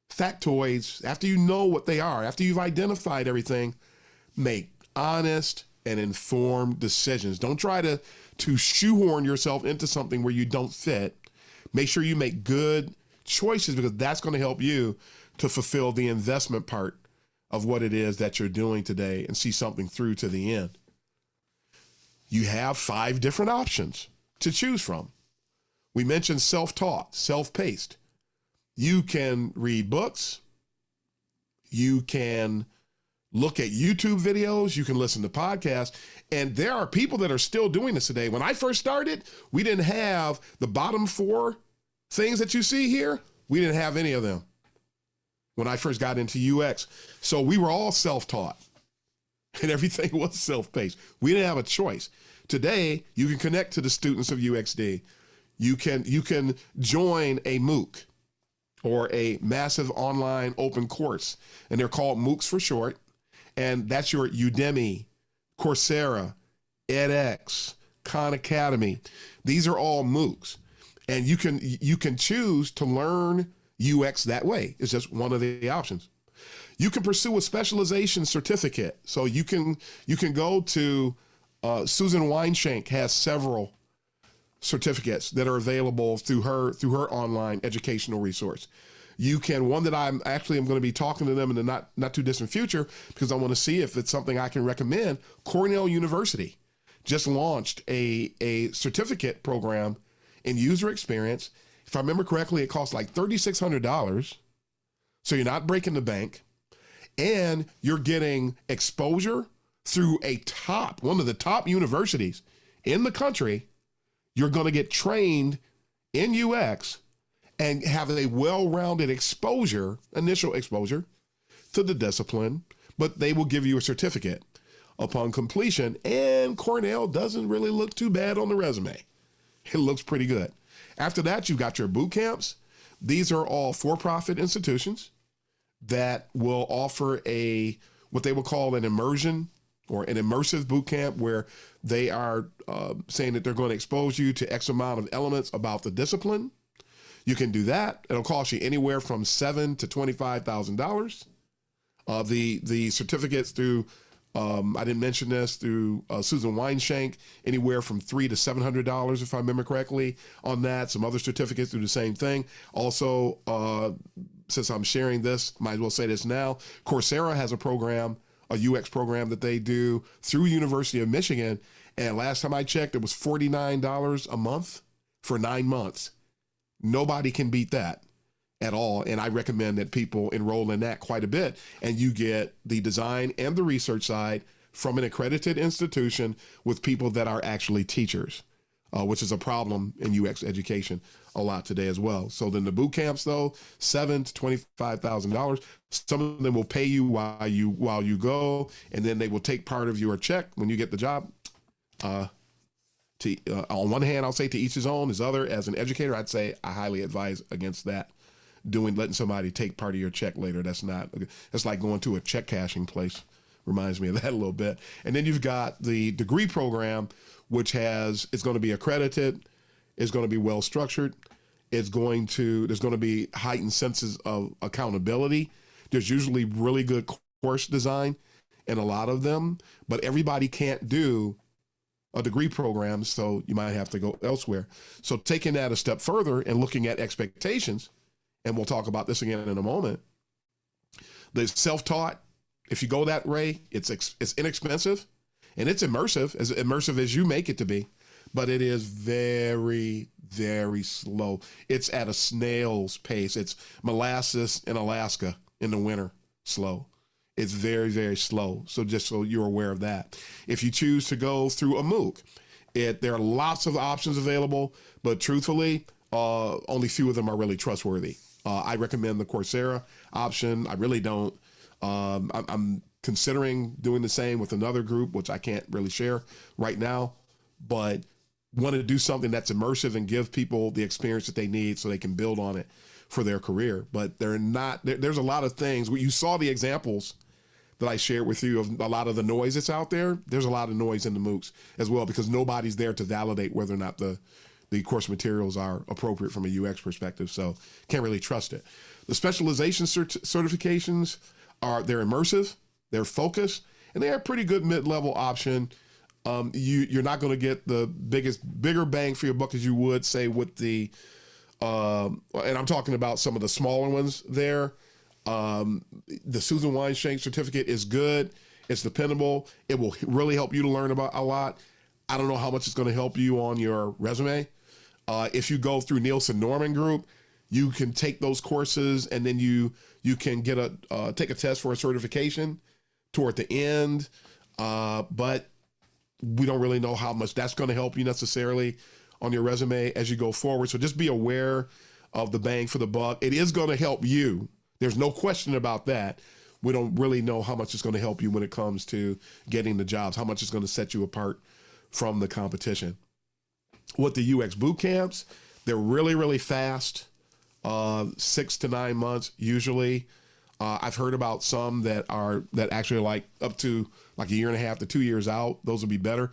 factoids, after you know what they are, after you've identified everything, make honest and informed decisions. Don't try to shoehorn yourself into something where you don't fit. Make sure you make good choices because that's going to help you to fulfill the investment part of what it is that you're doing today and see something through to the end. You have 5 different options to choose from. We mentioned self-taught, self-paced. You can read books. You can look at YouTube videos. You can listen to podcasts. And there are people that are still doing this today. When I first started, we didn't have the bottom 4 things that you see here. We didn't have any of them when I first got into UX. So we were all self-taught and everything was self-paced. We didn't have a choice. Today, you can connect to the students of UXD. You can join a MOOC or a massive online open course, and they're called MOOCs for short. And that's your Udemy, Coursera, edX, Khan Academy. These are all MOOCs. And you can choose to learn UX that way. It's just one of the options. You can pursue a specialization certificate. So you can go to Susan Weinshank has several certificates that are available through her online educational resource. You can, one that I'm going to be talking to them in the not too distant future because I want to see if it's something I can recommend. Cornell University just launched a certificate program in user experience. If I remember correctly, it costs like $3,600. So you're not breaking the bank and you're getting exposure through one of the top universities in the country. You're going to get trained in UX and have a well-rounded initial exposure to the discipline, but they will give you a certificate upon completion. And Cornell doesn't really look too bad on the resume. It looks pretty good. After that, you've got your boot camps. These are all for-profit institutions that will offer what they will call an immersion or an immersive boot camp where they are saying that they're going to expose you to X amount of elements about the discipline. You can do that. It'll cost you anywhere from $7,000 to $25,000. The certificates through, I didn't mention this, through Susan Weinshank, anywhere from $300 to $700, if I remember correctly, on that. Some other certificates do the same thing. Also, since I'm sharing this, might as well say this now, Coursera has a program, a UX program that they do through University of Michigan. And last time I checked, it was $49 a month for 9 months. Nobody can beat that at all. And I recommend that people enroll in that quite a bit. And you get the design and the research side from an accredited institution with people that are actually teachers, which is a problem in UX education a lot today as well. So then the boot camps, though, $7,000 to $25,000. Some of them will pay you while you go, and then they will take part of your check when you get the job. On one hand, I'll say to each his own. As other, as an educator, I'd say I highly advise against that. Letting somebody take part of your check later. That's like going to a check cashing place. Reminds me of that a little bit. And then you've got the degree program, which it's going to be accredited. It's going to be well structured. There's going to be heightened senses of accountability. There's usually really good course design in a lot of them, but everybody can't do a degree program, so you might have to go elsewhere. So taking that a step further and looking at expectations, and we'll talk about this again in a moment. The self-taught, if you go that way, it's inexpensive and it's immersive as you make it to be, but it is very, very slow. It's at a snail's pace. It's molasses in Alaska in the winter, slow. It's very, very slow. So just so you're aware of that. If you choose to go through a MOOC, there are lots of options available, but truthfully, only few of them are really trustworthy. I recommend the Coursera option. I really don't. I'm considering doing the same with another group, which I can't really share right now, but want to do something that's immersive and give people the experience that they need so they can build on it for their career. But there's a lot of things where you saw the examples that I shared with you of a lot of the noise that's out there, there's a lot of noise in the MOOCs as well, because nobody's there to validate whether or not the course materials are appropriate from a UX perspective. So can't really trust it. The specialization certifications they're immersive, they're focused, and they're a pretty good mid-level option. You're not going to get the bigger bang for your buck as you would say with the, and I'm talking about some of the smaller ones there. The Susan Weinstein certificate is good. It's dependable. It will really help you to learn about a lot. I don't know how much it's going to help you on your resume. If you go through Nielsen Norman Group, you can take those courses and then you can get take a test for a certification toward the end. But we don't really know how much that's going to help you necessarily on your resume as you go forward. So just be aware of the bang for the buck. It is going to help you. There's no question about that. We don't really know how much it's going to help you when it comes to getting the jobs, how much it's going to set you apart from the competition. With the UX boot camps, they're really, really fast, 6 to 9 months usually. I've heard about some that actually like up to like a year and a half to 2 years out. Those would be better.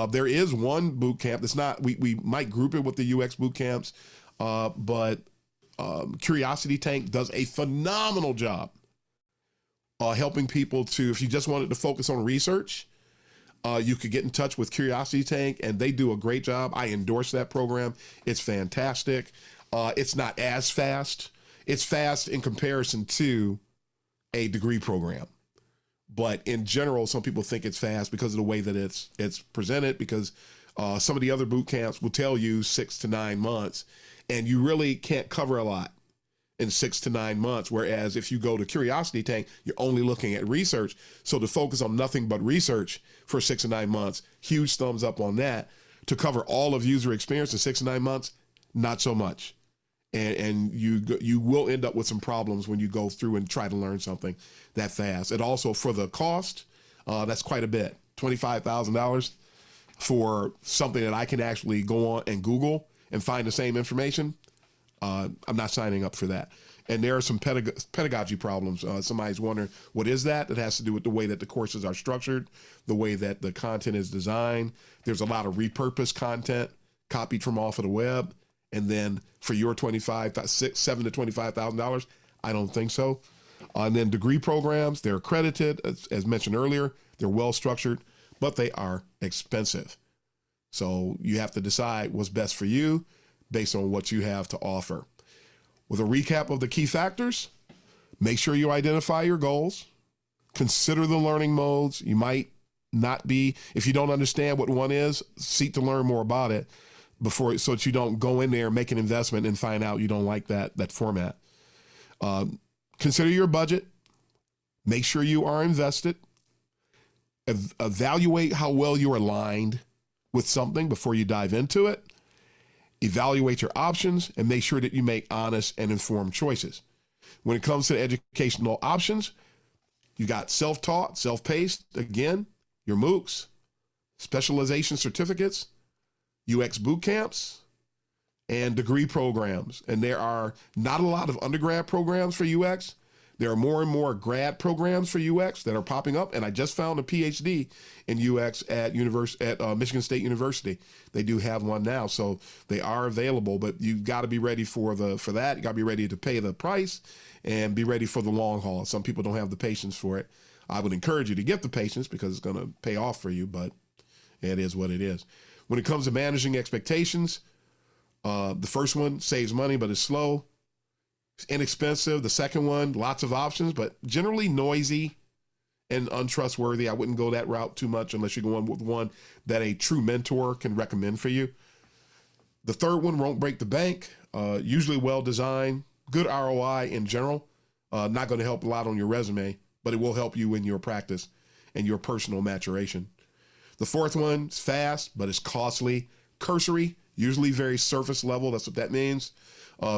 There is one boot camp that's not, we might group it with the UX boot camps, but Curiosity Tank does a phenomenal job helping people to, if you just wanted to focus on research, you could get in touch with Curiosity Tank, and they do a great job. I endorse that program. It's fantastic. It's not as fast. It's fast in comparison to a degree program. But in general, some people think it's fast because of the way that it's presented, because some of the other boot camps will tell you 6 to 9 months, and you really can't cover a lot in 6 to 9 months. Whereas if you go to Curiosity Tank, you're only looking at research. So to focus on nothing but research for 6 to 9 months, huge thumbs up on that. To cover all of user experience in 6 to 9 months, not so much. And you will end up with some problems when you go through and try to learn something that fast. And also for the cost, that's quite a bit, $25,000 for something that I can actually go on and Google and find the same information. I'm not signing up for that. And there are some pedagogy problems. Somebody's wondering, what is that? It has to do with the way that the courses are structured, the way that the content is designed. There's a lot of repurposed content copied from off of the web. And then for your $7,000 to $25,000, I don't think so. And then degree programs, they're accredited, as mentioned earlier. They're well structured, but they are expensive. So you have to decide what's best for you based on what you have to offer. With a recap of the key factors, make sure you identify your goals. Consider the learning modes. You might not be, if you don't understand what one is, seek to learn more about it before, so that you don't go in there, make an investment, and find out you don't like that format. Consider your budget. Make sure you are invested. Evaluate how well you're aligned with something before you dive into it. Evaluate your options and make sure that you make honest and informed choices. When it comes to educational options, you got self-taught, self-paced, again, your MOOCs, specialization certificates, UX boot camps, and degree programs. And there are not a lot of undergrad programs for UX. There are more and more grad programs for UX that are popping up. And I just found a PhD in UX at Michigan State University. They do have one now, so they are available. But you've got to be ready for that. You got to be ready to pay the price and be ready for the long haul. Some people don't have the patience for it. I would encourage you to get the patience because it's going to pay off for you, but it is what it is. When it comes to managing expectations, the first one saves money, but it's slow. It's inexpensive. The second one, lots of options, but generally noisy and untrustworthy. I wouldn't go that route too much unless you're going with one that a true mentor can recommend for you. The third one won't break the bank. Usually well designed, good ROI in general. Not going to help a lot on your resume, but it will help you in your practice and your personal maturation. The fourth one is fast, but it's costly, cursory, usually very surface level. That's what that means.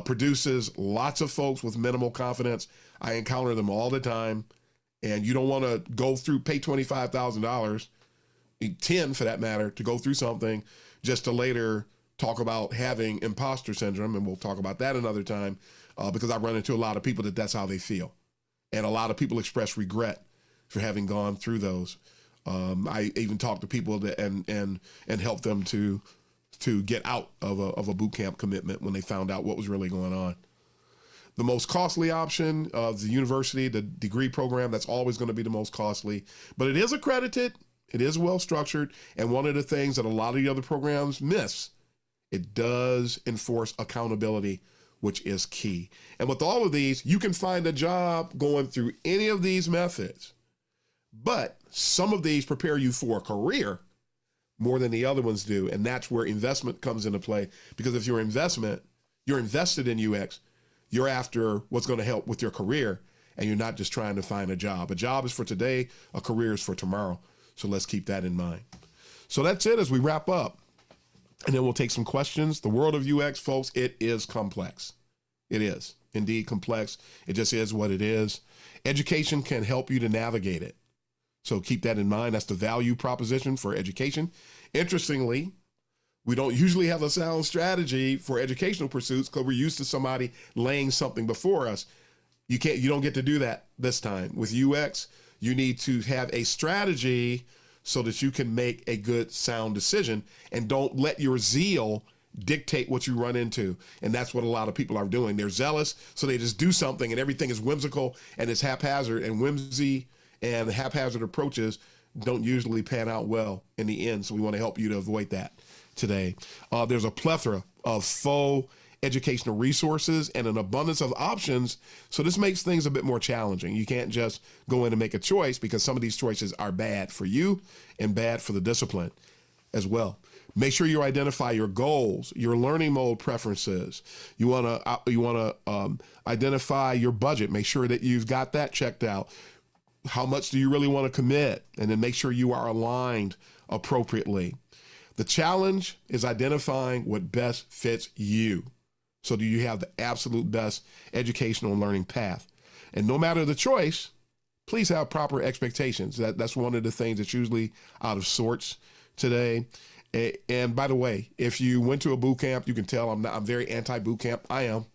Produces lots of folks with minimal confidence. I encounter them all the time. And you don't want to go through, pay $25,000, 10 for that matter, to go through something just to later talk about having imposter syndrome. And we'll talk about that another time because I run into a lot of people that's how they feel. And a lot of people express regret for having gone through those. I even talked to people that and helped them to get out of a boot camp commitment when they found out what was really going on. The most costly option of the university, the degree program, that's always going to be the most costly, but it is accredited, it is well structured, and one of the things that a lot of the other programs miss, it does enforce accountability, which is key. And with all of these, you can find a job going through any of these methods, but some of these prepare you for a career more than the other ones do, and that's where investment comes into play, because if you're invested in UX, you're after what's going to help with your career, and you're not just trying to find a job. A job is for today, a career is for tomorrow. So let's keep that in mind. So that's it as we wrap up. And then we'll take some questions. The world of UX, folks, it is complex. It is indeed complex. It just is what it is. Education can help you to navigate it. So keep that in mind. That's the value proposition for education. Interestingly, we don't usually have a sound strategy for educational pursuits because we're used to somebody laying something before us. You don't get to do that this time. With UX, you need to have a strategy so that you can make a good sound decision, and don't let your zeal dictate what you run into. And that's what a lot of people are doing. They're zealous, so they just do something and everything is whimsical and it's haphazard, and whimsy and haphazard approaches don't usually pan out well in the end. So we want to help you to avoid that today. There's a plethora of faux educational resources and an abundance of options. So this makes things a bit more challenging. You can't just go in and make a choice, because some of these choices are bad for you and bad for the discipline as well. Make sure you identify your goals, your learning mode preferences. You want to identify your budget. Make sure that you've got that checked out. How much do you really want to commit? And then make sure you are aligned appropriately. The challenge is identifying what best fits you. So do you have the absolute best educational and learning path? And no matter the choice, please have proper expectations. That's one of the things that's usually out of sorts today. And by the way, if you went to a boot camp, you can tell I'm very anti-boot camp. I am.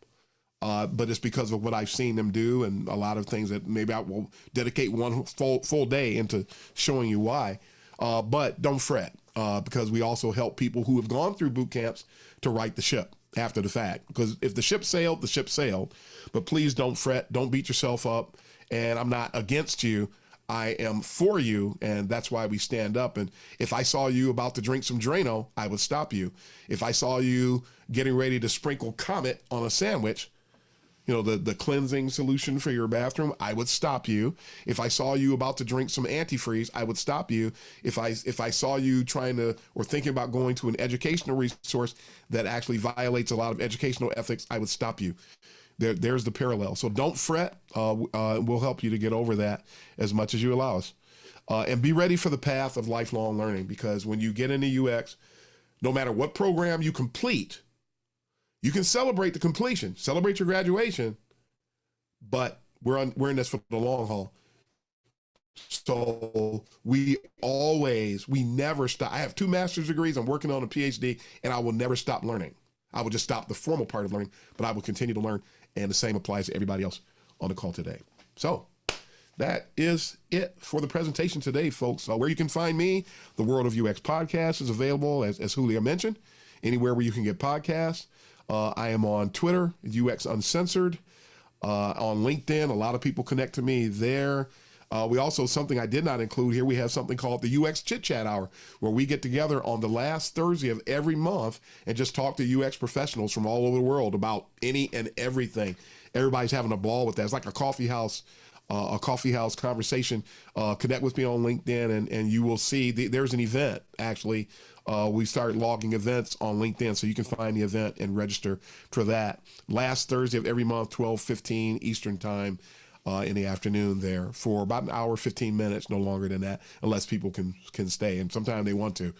But it's because of what I've seen them do, and a lot of things that maybe I will dedicate one full day into showing you why. But don't fret, because we also help people who have gone through boot camps to right the ship after the fact. Because if the ship sailed, the ship sailed. But please don't fret. Don't beat yourself up. And I'm not against you. I am for you, and that's why we stand up. And if I saw you about to drink some Drano, I would stop you. If I saw you getting ready to sprinkle Comet on a sandwich, the cleansing solution for your bathroom, I would stop you. If I saw you about to drink some antifreeze, I would stop you. If I saw you trying to or thinking about going to an educational resource that actually violates a lot of educational ethics, I would stop you. There's the parallel. So don't fret. We'll help you to get over that as much as you allow us. And be ready for the path of lifelong learning, because when you get into UX, no matter what program you complete, you can celebrate the completion, celebrate your graduation, but we're in this for the long haul. So we never stop. I have 2 master's degrees. I'm working on a PhD, and I will never stop learning. I will just stop the formal part of learning, but I will continue to learn. And the same applies to everybody else on the call today. So that is it for the presentation today, folks. Where you can find me, the World of UX podcast is available, as Julia mentioned, anywhere where you can get podcasts. I am on Twitter, UX Uncensored, on LinkedIn. A lot of people connect to me there. We also, something I did not include here, we have something called the UX Chit Chat Hour, where we get together on the last Thursday of every month and just talk to UX professionals from all over the world about any and everything. Everybody's having a ball with that. It's like a coffee house conversation. Connect with me on LinkedIn, and you will see there's an event, actually. We start logging events on LinkedIn, so you can find the event and register for that. Last Thursday of every month, 12:15 Eastern time in the afternoon there, for about an hour, 15 minutes, no longer than that, unless people can stay, and sometimes they want to.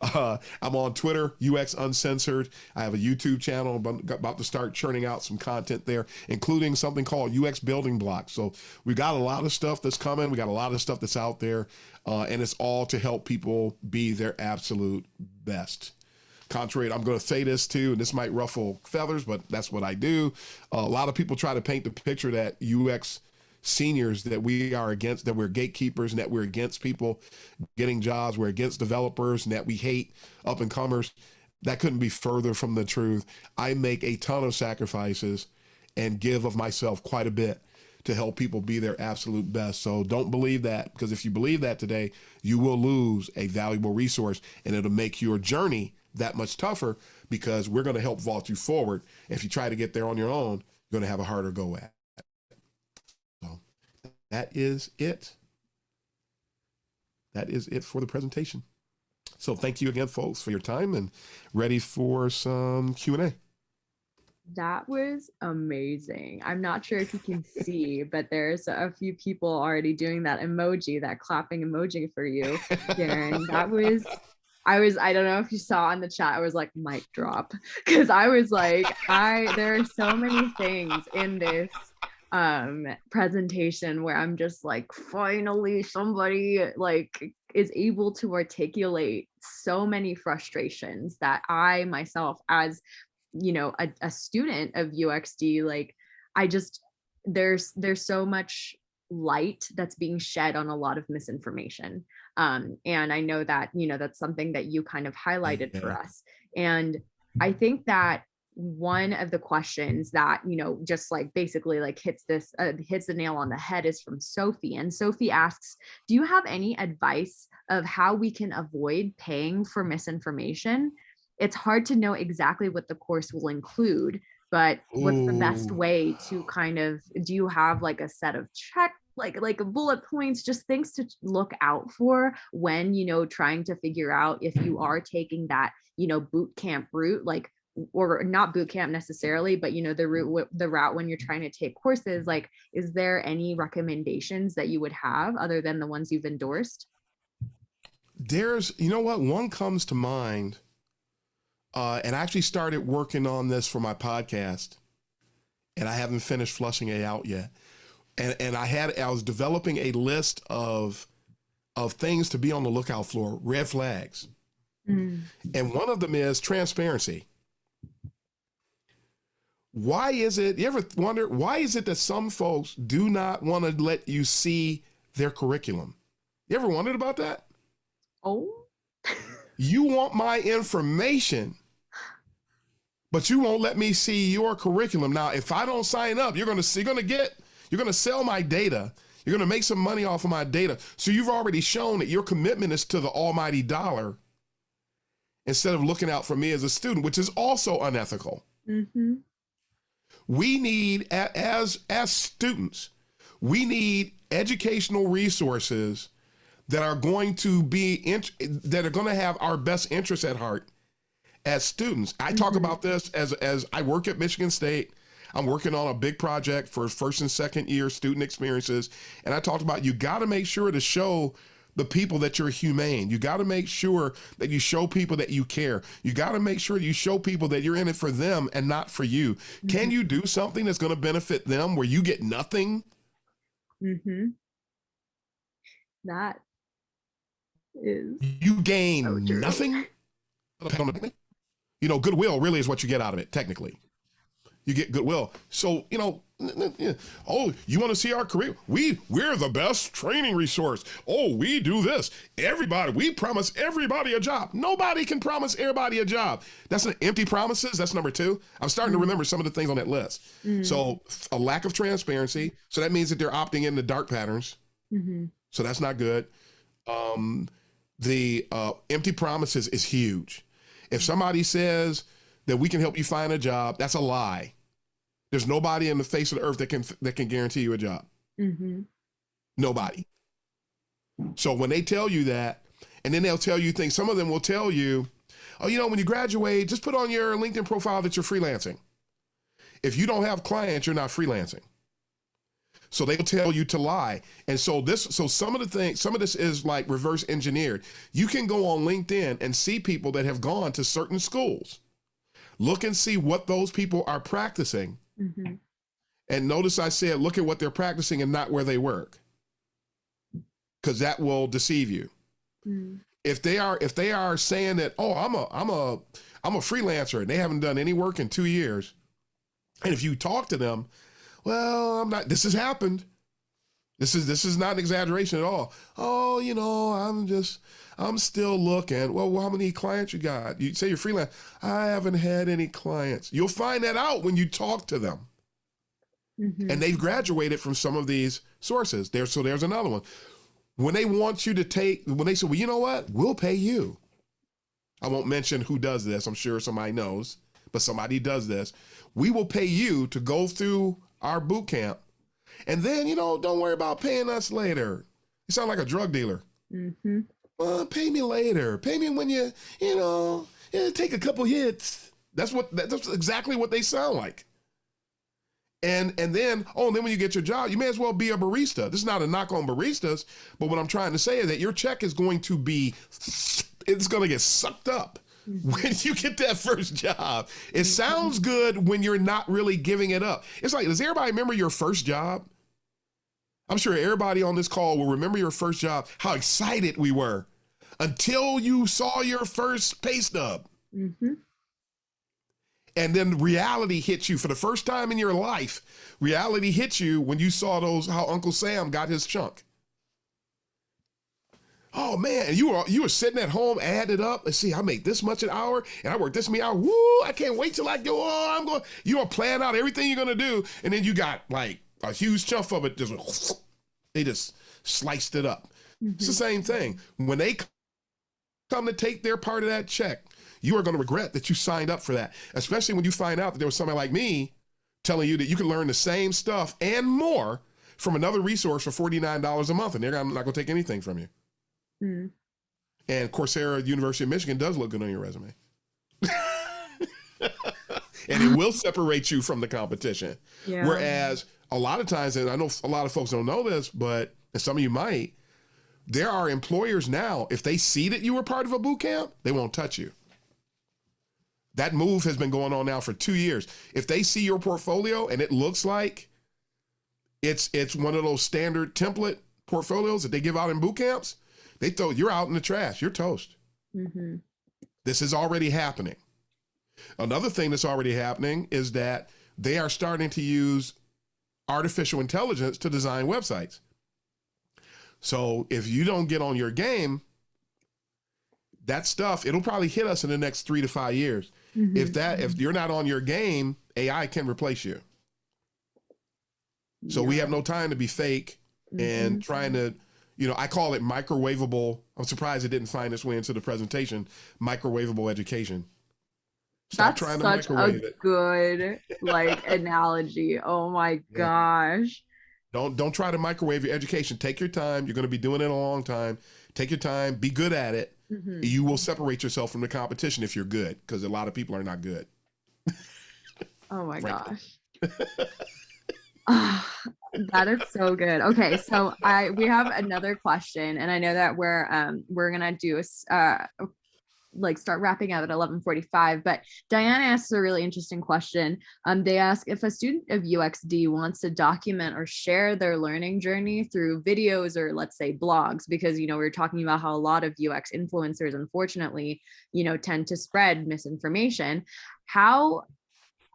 I'm on Twitter, UX Uncensored. I have a YouTube channel. I'm about to start churning out some content there, including something called UX Building Blocks. So we got a lot of stuff that's coming. We got a lot of stuff that's out there, and it's all to help people be their absolute best. Contrary, I'm going to say this too, and this might ruffle feathers, but that's what I do. A lot of people try to paint the picture that UX seniors that we are against, that we're gatekeepers, and that we're against people getting jobs, we're against developers, and that we hate up and comers. That couldn't be further from the truth. I make a ton of sacrifices and give of myself quite a bit to help people be their absolute best. So don't believe that, because if you believe that today, you will lose a valuable resource, and it'll make your journey that much tougher, because we're going to help vault you forward. If you try to get there on your own, you're going to have a harder go at it. So that is it. That is it for the presentation. So thank you again, folks, for your time, and ready for some Q&A. That was amazing. I'm not sure if you can see, but there's a few people already doing that emoji, that clapping emoji for you, Darren. I don't know if you saw in the chat, I was like, mic drop, because I was like, there are so many things in this presentation where I'm just like, finally somebody like is able to articulate so many frustrations that I myself, as a student of UXD, like there's so much light that's being shed on a lot of misinformation. And I know that, that's something that you kind of highlighted for us. And I think that one of the questions that, just like basically like hits the nail on the head is from Sophie. And Sophie asks, do you have any advice of how we can avoid paying for misinformation? It's hard to know exactly what the course will include, but what's the best way to do you have like a set of like bullet points, just things to look out for when, trying to figure out if you are taking that, boot camp route, like, or not boot camp necessarily, but, the route when you're trying to take courses, like, is there any recommendations that you would have other than the ones you've endorsed? There's, one comes to mind. And I actually started working on this for my podcast, and I haven't finished flushing it out yet. And I was developing a list of things to be on the lookout for, red flags. Mm. And one of them is transparency. Why is it, you ever wonder, why is it that some folks do not want to let you see their curriculum? You ever wondered about that? Oh. You want my information, but you won't let me see your curriculum. Now, if I don't sign up, you're going to sell my data. You're going to make some money off of my data. So you've already shown that your commitment is to the almighty dollar instead of looking out for me as a student, which is also unethical. Mm-hmm. We need, as students, we need educational resources that are going to have our best interests at heart as students. I talk about this as I work at Michigan State. I'm working on a big project for first and second year student experiences. And I talked about, you got to make sure to show the people that you're humane. You got to make sure that you show people that you care. You got to make sure you show people that you're in it for them and not for you. Mm-hmm. Can you do something that's going to benefit them where you get nothing? Mm-hmm. That is, you gain nothing. Goodwill really is what you get out of it. Technically, you get goodwill. So, oh, you want to see our career? We're the best training resource. Oh, we do this. We promise everybody a job. Nobody can promise everybody a job. That's an empty promises. That's number 2. I'm starting to remember some of the things on that list. Mm-hmm. So a lack of transparency. So that means that they're opting into dark patterns. Mm-hmm. So that's not good. The empty promises is huge. If somebody says that we can help you find a job, that's a lie. There's nobody in the face of the earth that can guarantee you a job. Mm-hmm. Nobody. So when they tell you that, and then they'll tell you things, some of them will tell you, oh, when you graduate, just put on your LinkedIn profile that you're freelancing. If you don't have clients, you're not freelancing. So they'll tell you to lie. And so some of this is like reverse engineered. You can go on LinkedIn and see people that have gone to certain schools. Look and see what those people are practicing. Mm-hmm. And notice I said, look at what they're practicing and not where they work. Because that will deceive you. Mm. If they are saying that, oh, I'm a freelancer and they haven't done any work in 2 years. And if you talk to them, well, I'm not, this has happened. This is not an exaggeration at all. Oh, I'm still looking. Well, how many clients you got? You say you're freelance. I haven't had any clients. You'll find that out when you talk to them. And they've graduated from some of these sources. So there's another one. When they want you to when they say, well, you know what? We'll pay you. I won't mention who does this. I'm sure somebody knows, but somebody does this. We will pay you to go through our boot camp. And then, don't worry about paying us later. You sound like a drug dealer. Well, pay me later. Pay me when take a couple hits. That's exactly what they sound like. And then when you get your job, you may as well be a barista. This is not a knock on baristas, but what I'm trying to say is that your check is going to get sucked up when you get that first job. It sounds good when you're not really giving it up. It's like, does everybody remember your first job? I'm sure everybody on this call will remember your first job, how excited we were until you saw your first pay stub. And then reality hits you for the first time in your life. Reality hits you when you saw how Uncle Sam got his chunk. Oh man, you were sitting at home, added up. Let's see, I make this much an hour, and I work this many hours. Woo! I can't wait till I go. Oh, I'm going. You are planning out everything you're gonna do, and then you got like a huge chunk of it. They just sliced it up. It's the same thing when they come to take their part of that check. You are going to regret that you signed up for that, especially when you find out that there was somebody like me telling you that you can learn the same stuff and more from another resource for $49 a month, and they're not going to take anything from you. And Coursera, University of Michigan does look good on your resume. And it will separate you from the competition. Yeah. Whereas a lot of times, and I know a lot of folks don't know this, but and some of you might, there are employers now, if they see that you were part of a boot camp, they won't touch you. That move has been going on now for 2 years. If they see your portfolio and it looks like it's one of those standard template portfolios that they give out in boot camps, you're out in the trash. You're toast. This is already happening. Another thing that's already happening is that they are starting to use artificial intelligence to design websites. So if you don't get on your game, that stuff, it'll probably hit us in the next 3 to 5 years. If you're not on your game, AI can replace you. So we have no time to be fake and trying to, I call it microwavable. I'm surprised it didn't find its way into the presentation. Microwavable education. Stop trying to microwave it. Good analogy. Oh my gosh. Don't try to microwave your education. Take your time. You're going to be doing it a long time. Take your time. Be good at it. You will separate yourself from the competition if you're good, because a lot of people are not good. Oh my gosh. That is so good. Okay, so we have another question, and I know that we're gonna do start wrapping up at 11:45, but Diana asks a really interesting question. They ask if a student of UXD wants to document or share their learning journey through videos or, let's say, blogs, because, we were talking about how a lot of UX influencers, unfortunately, tend to spread misinformation. How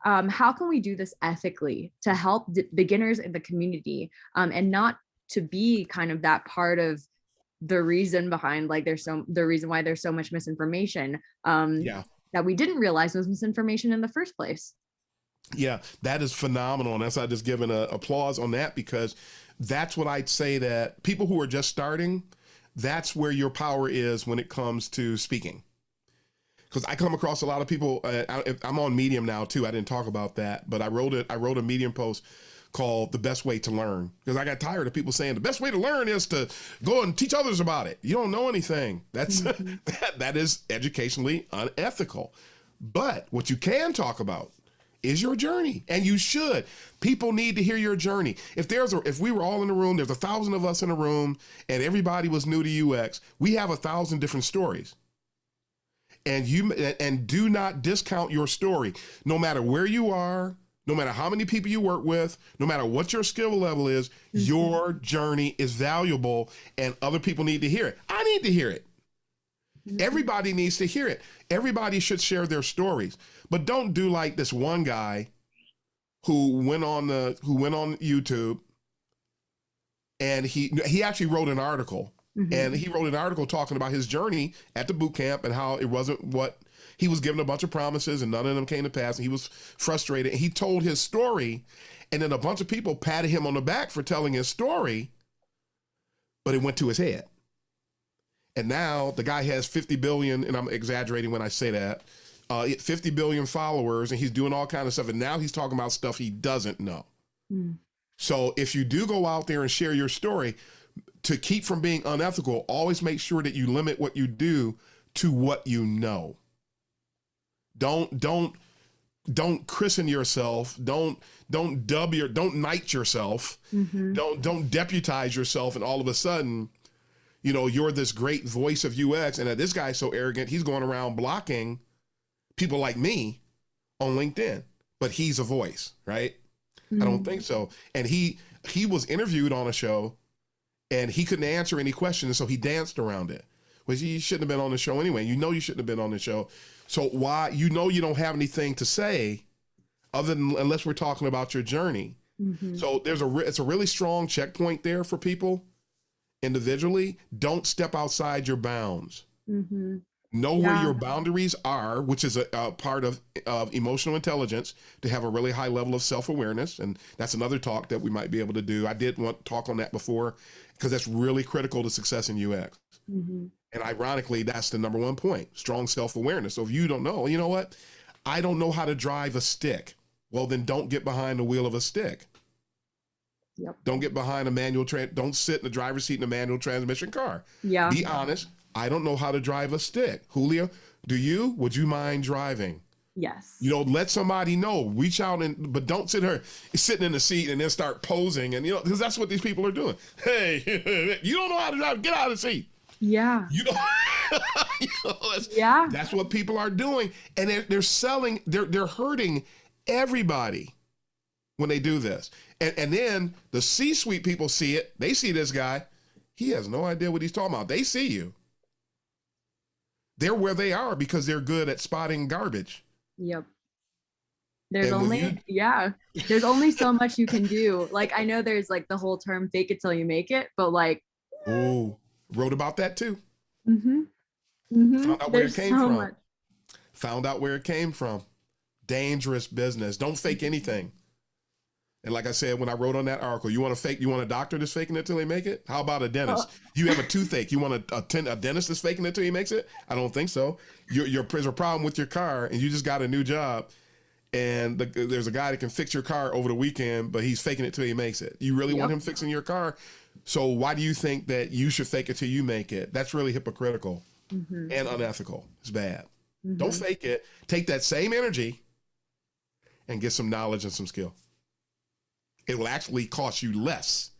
can we do this ethically to help beginners in the community, and not to be kind of that part of the reason behind the reason why there's so much misinformation that we didn't realize was misinformation in the first place? Yeah, that is phenomenal. And that's why I just giving an applause on that, because that's what I'd say, that people who are just starting, that's where your power is when it comes to speaking. Because I come across a lot of people, I'm on Medium now too. I didn't talk about that, but I wrote a Medium post called The Best Way to Learn, because I got tired of people saying the best way to learn is to go and teach others about it. You don't know anything. That's that is educationally unethical. But what you can talk about is your journey, and you should. People need to hear your journey. If we were all in the room, there's 1,000 of us in a room, and everybody was new to UX, we have 1,000 different stories. And do not discount your story, no matter where you are, no matter how many people you work with, no matter what your skill level is. Your journey is valuable, and other people need to hear it. I need to hear it. Everybody needs to hear it. Everybody should share their stories, but don't do like this one guy who went on YouTube and he actually wrote an article. And he wrote an article talking about his journey at the boot camp and how it wasn't what he was given, a bunch of promises and none of them came to pass. And he was frustrated. And he told his story, and then a bunch of people patted him on the back for telling his story, but it went to his head. And now the guy has 50 billion, and I'm exaggerating when I say that, 50 billion followers, and he's doing all kinds of stuff. And now he's talking about stuff he doesn't know. So if you do go out there and share your story, to keep from being unethical, always make sure that you limit what you do to what you know. Don't christen yourself. Don't knight yourself. Don't deputize yourself, and all of a sudden, you're this great voice of UX, and this guy's so arrogant, he's going around blocking people like me on LinkedIn, but he's a voice, right? I don't think so. And he was interviewed on a show, and he couldn't answer any questions, so he danced around it. Well, you shouldn't have been on the show anyway. You shouldn't have been on the show. So why, you don't have anything to say other than, unless we're talking about your journey. So it's a really strong checkpoint there for people individually. Don't step outside your bounds. Know where your boundaries are, which is a part of emotional intelligence, to have a really high level of self-awareness. And that's another talk that we might be able to do. I did want to talk on that before, because that's really critical to success in UX. And ironically, that's the number one point, strong self-awareness. So if you don't know, you know what? I don't know how to drive a stick. Well, then don't get behind the wheel of a stick. Don't get behind a manual, don't sit in the driver's seat in a manual transmission car. Be honest. I don't know how to drive a stick. Julio, do you? Would you mind driving? Yes. Let somebody know. Reach out, but don't sit here sitting in the seat and then start posing, and because that's what these people are doing. Hey, you don't know how to drive? Get out of the seat. Yeah. That's what people are doing, and they're selling. They're hurting everybody when they do this, and then the C-suite people see it. They see this guy. He has no idea what he's talking about. They see you. They're where they are because they're good at spotting garbage. There's there's only so much you can do. Like, I know there's like the whole term fake it till you make it, but like, wrote about that too. Found out where it came from. Dangerous business. Don't fake anything. And like I said, when I wrote on that article, you want a doctor that's faking it till they make it? How about a dentist? You have a toothache. You want a dentist that's faking it till he makes it? I don't think so. There's a problem with your car, and you just got a new job, and there's a guy that can fix your car over the weekend, but he's faking it till he makes it. You really want him fixing your car? So why do you think that you should fake it till you make it? That's really hypocritical and unethical. It's bad. Don't fake it. Take that same energy and get some knowledge and some skill. It will actually cost you less.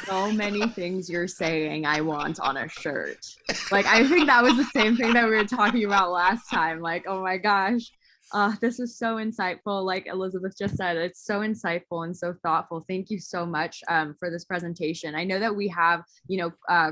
So many things you're saying I want on a shirt. Like, I think that was the same thing that we were talking about last time. Like, oh my gosh, this is so insightful. Like Elizabeth just said, it's so insightful and so thoughtful. Thank you so much for this presentation. I know that we have,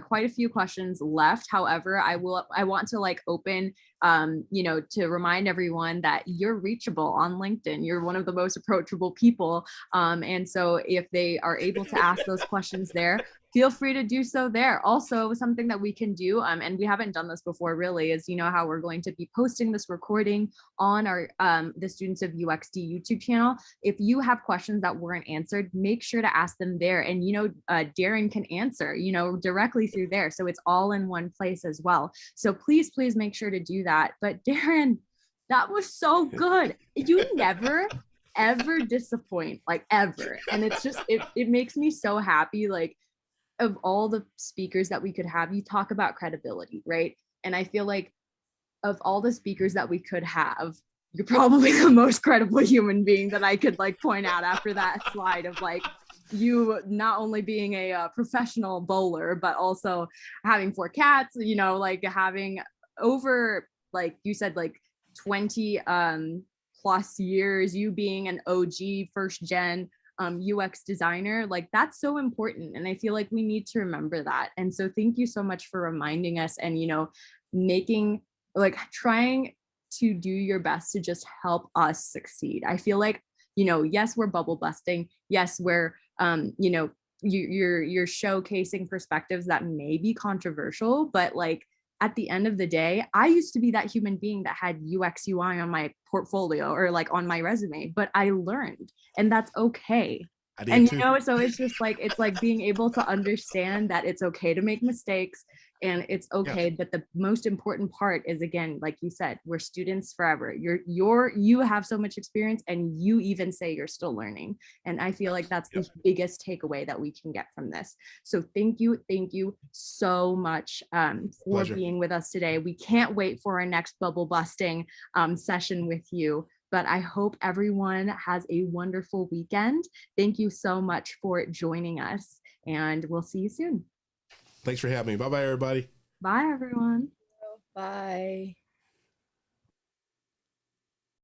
quite a few questions left. However, I want to like open, to remind everyone that you're reachable on LinkedIn. You're one of the most approachable people. And so if they are able to ask those questions there, feel free to do so there. Also, something that we can do, and we haven't done this before really, is how we're going to be posting this recording on our the Students of UXD YouTube channel. If you have questions that weren't answered, make sure to ask them there. And Darren can answer, directly through there. So it's all in one place as well. So please make sure to do that. But Darren, that was so good. You never ever disappoint, like ever. And it's just it makes me so happy. Like, of all the speakers that we could have, you talk about credibility, right? And I feel like of all the speakers that we could have, you're probably the most credible human being that I could like point out after that slide of like you not only being a professional bowler, but also having 4 cats, like having over, like you said, like 20 plus years, you being an OG first gen UX designer. Like, that's so important, and I feel like we need to remember that. And so thank you so much for reminding us and making, like, trying to do your best to just help us succeed. I feel like yes, we're bubble busting, yes, we're you're showcasing perspectives that may be controversial, but like at the end of the day, I used to be that human being that had UX UI on my portfolio or like on my resume, but I learned, and that's okay. I did And too. so it's just like it's like being able to understand that it's okay to make mistakes, and it's Yes. okay. But the most important part is, again, like you said, we're students forever. You have so much experience, and you even say you're still learning. And I feel like that's Yep. the biggest takeaway that we can get from this. So thank you so much for Pleasure. being with us today. We can't wait for our next bubble busting session with you. But I hope everyone has a wonderful weekend. Thank you so much for joining us, and we'll see you soon. Thanks for having me. Bye bye, everybody. Bye, everyone. Bye.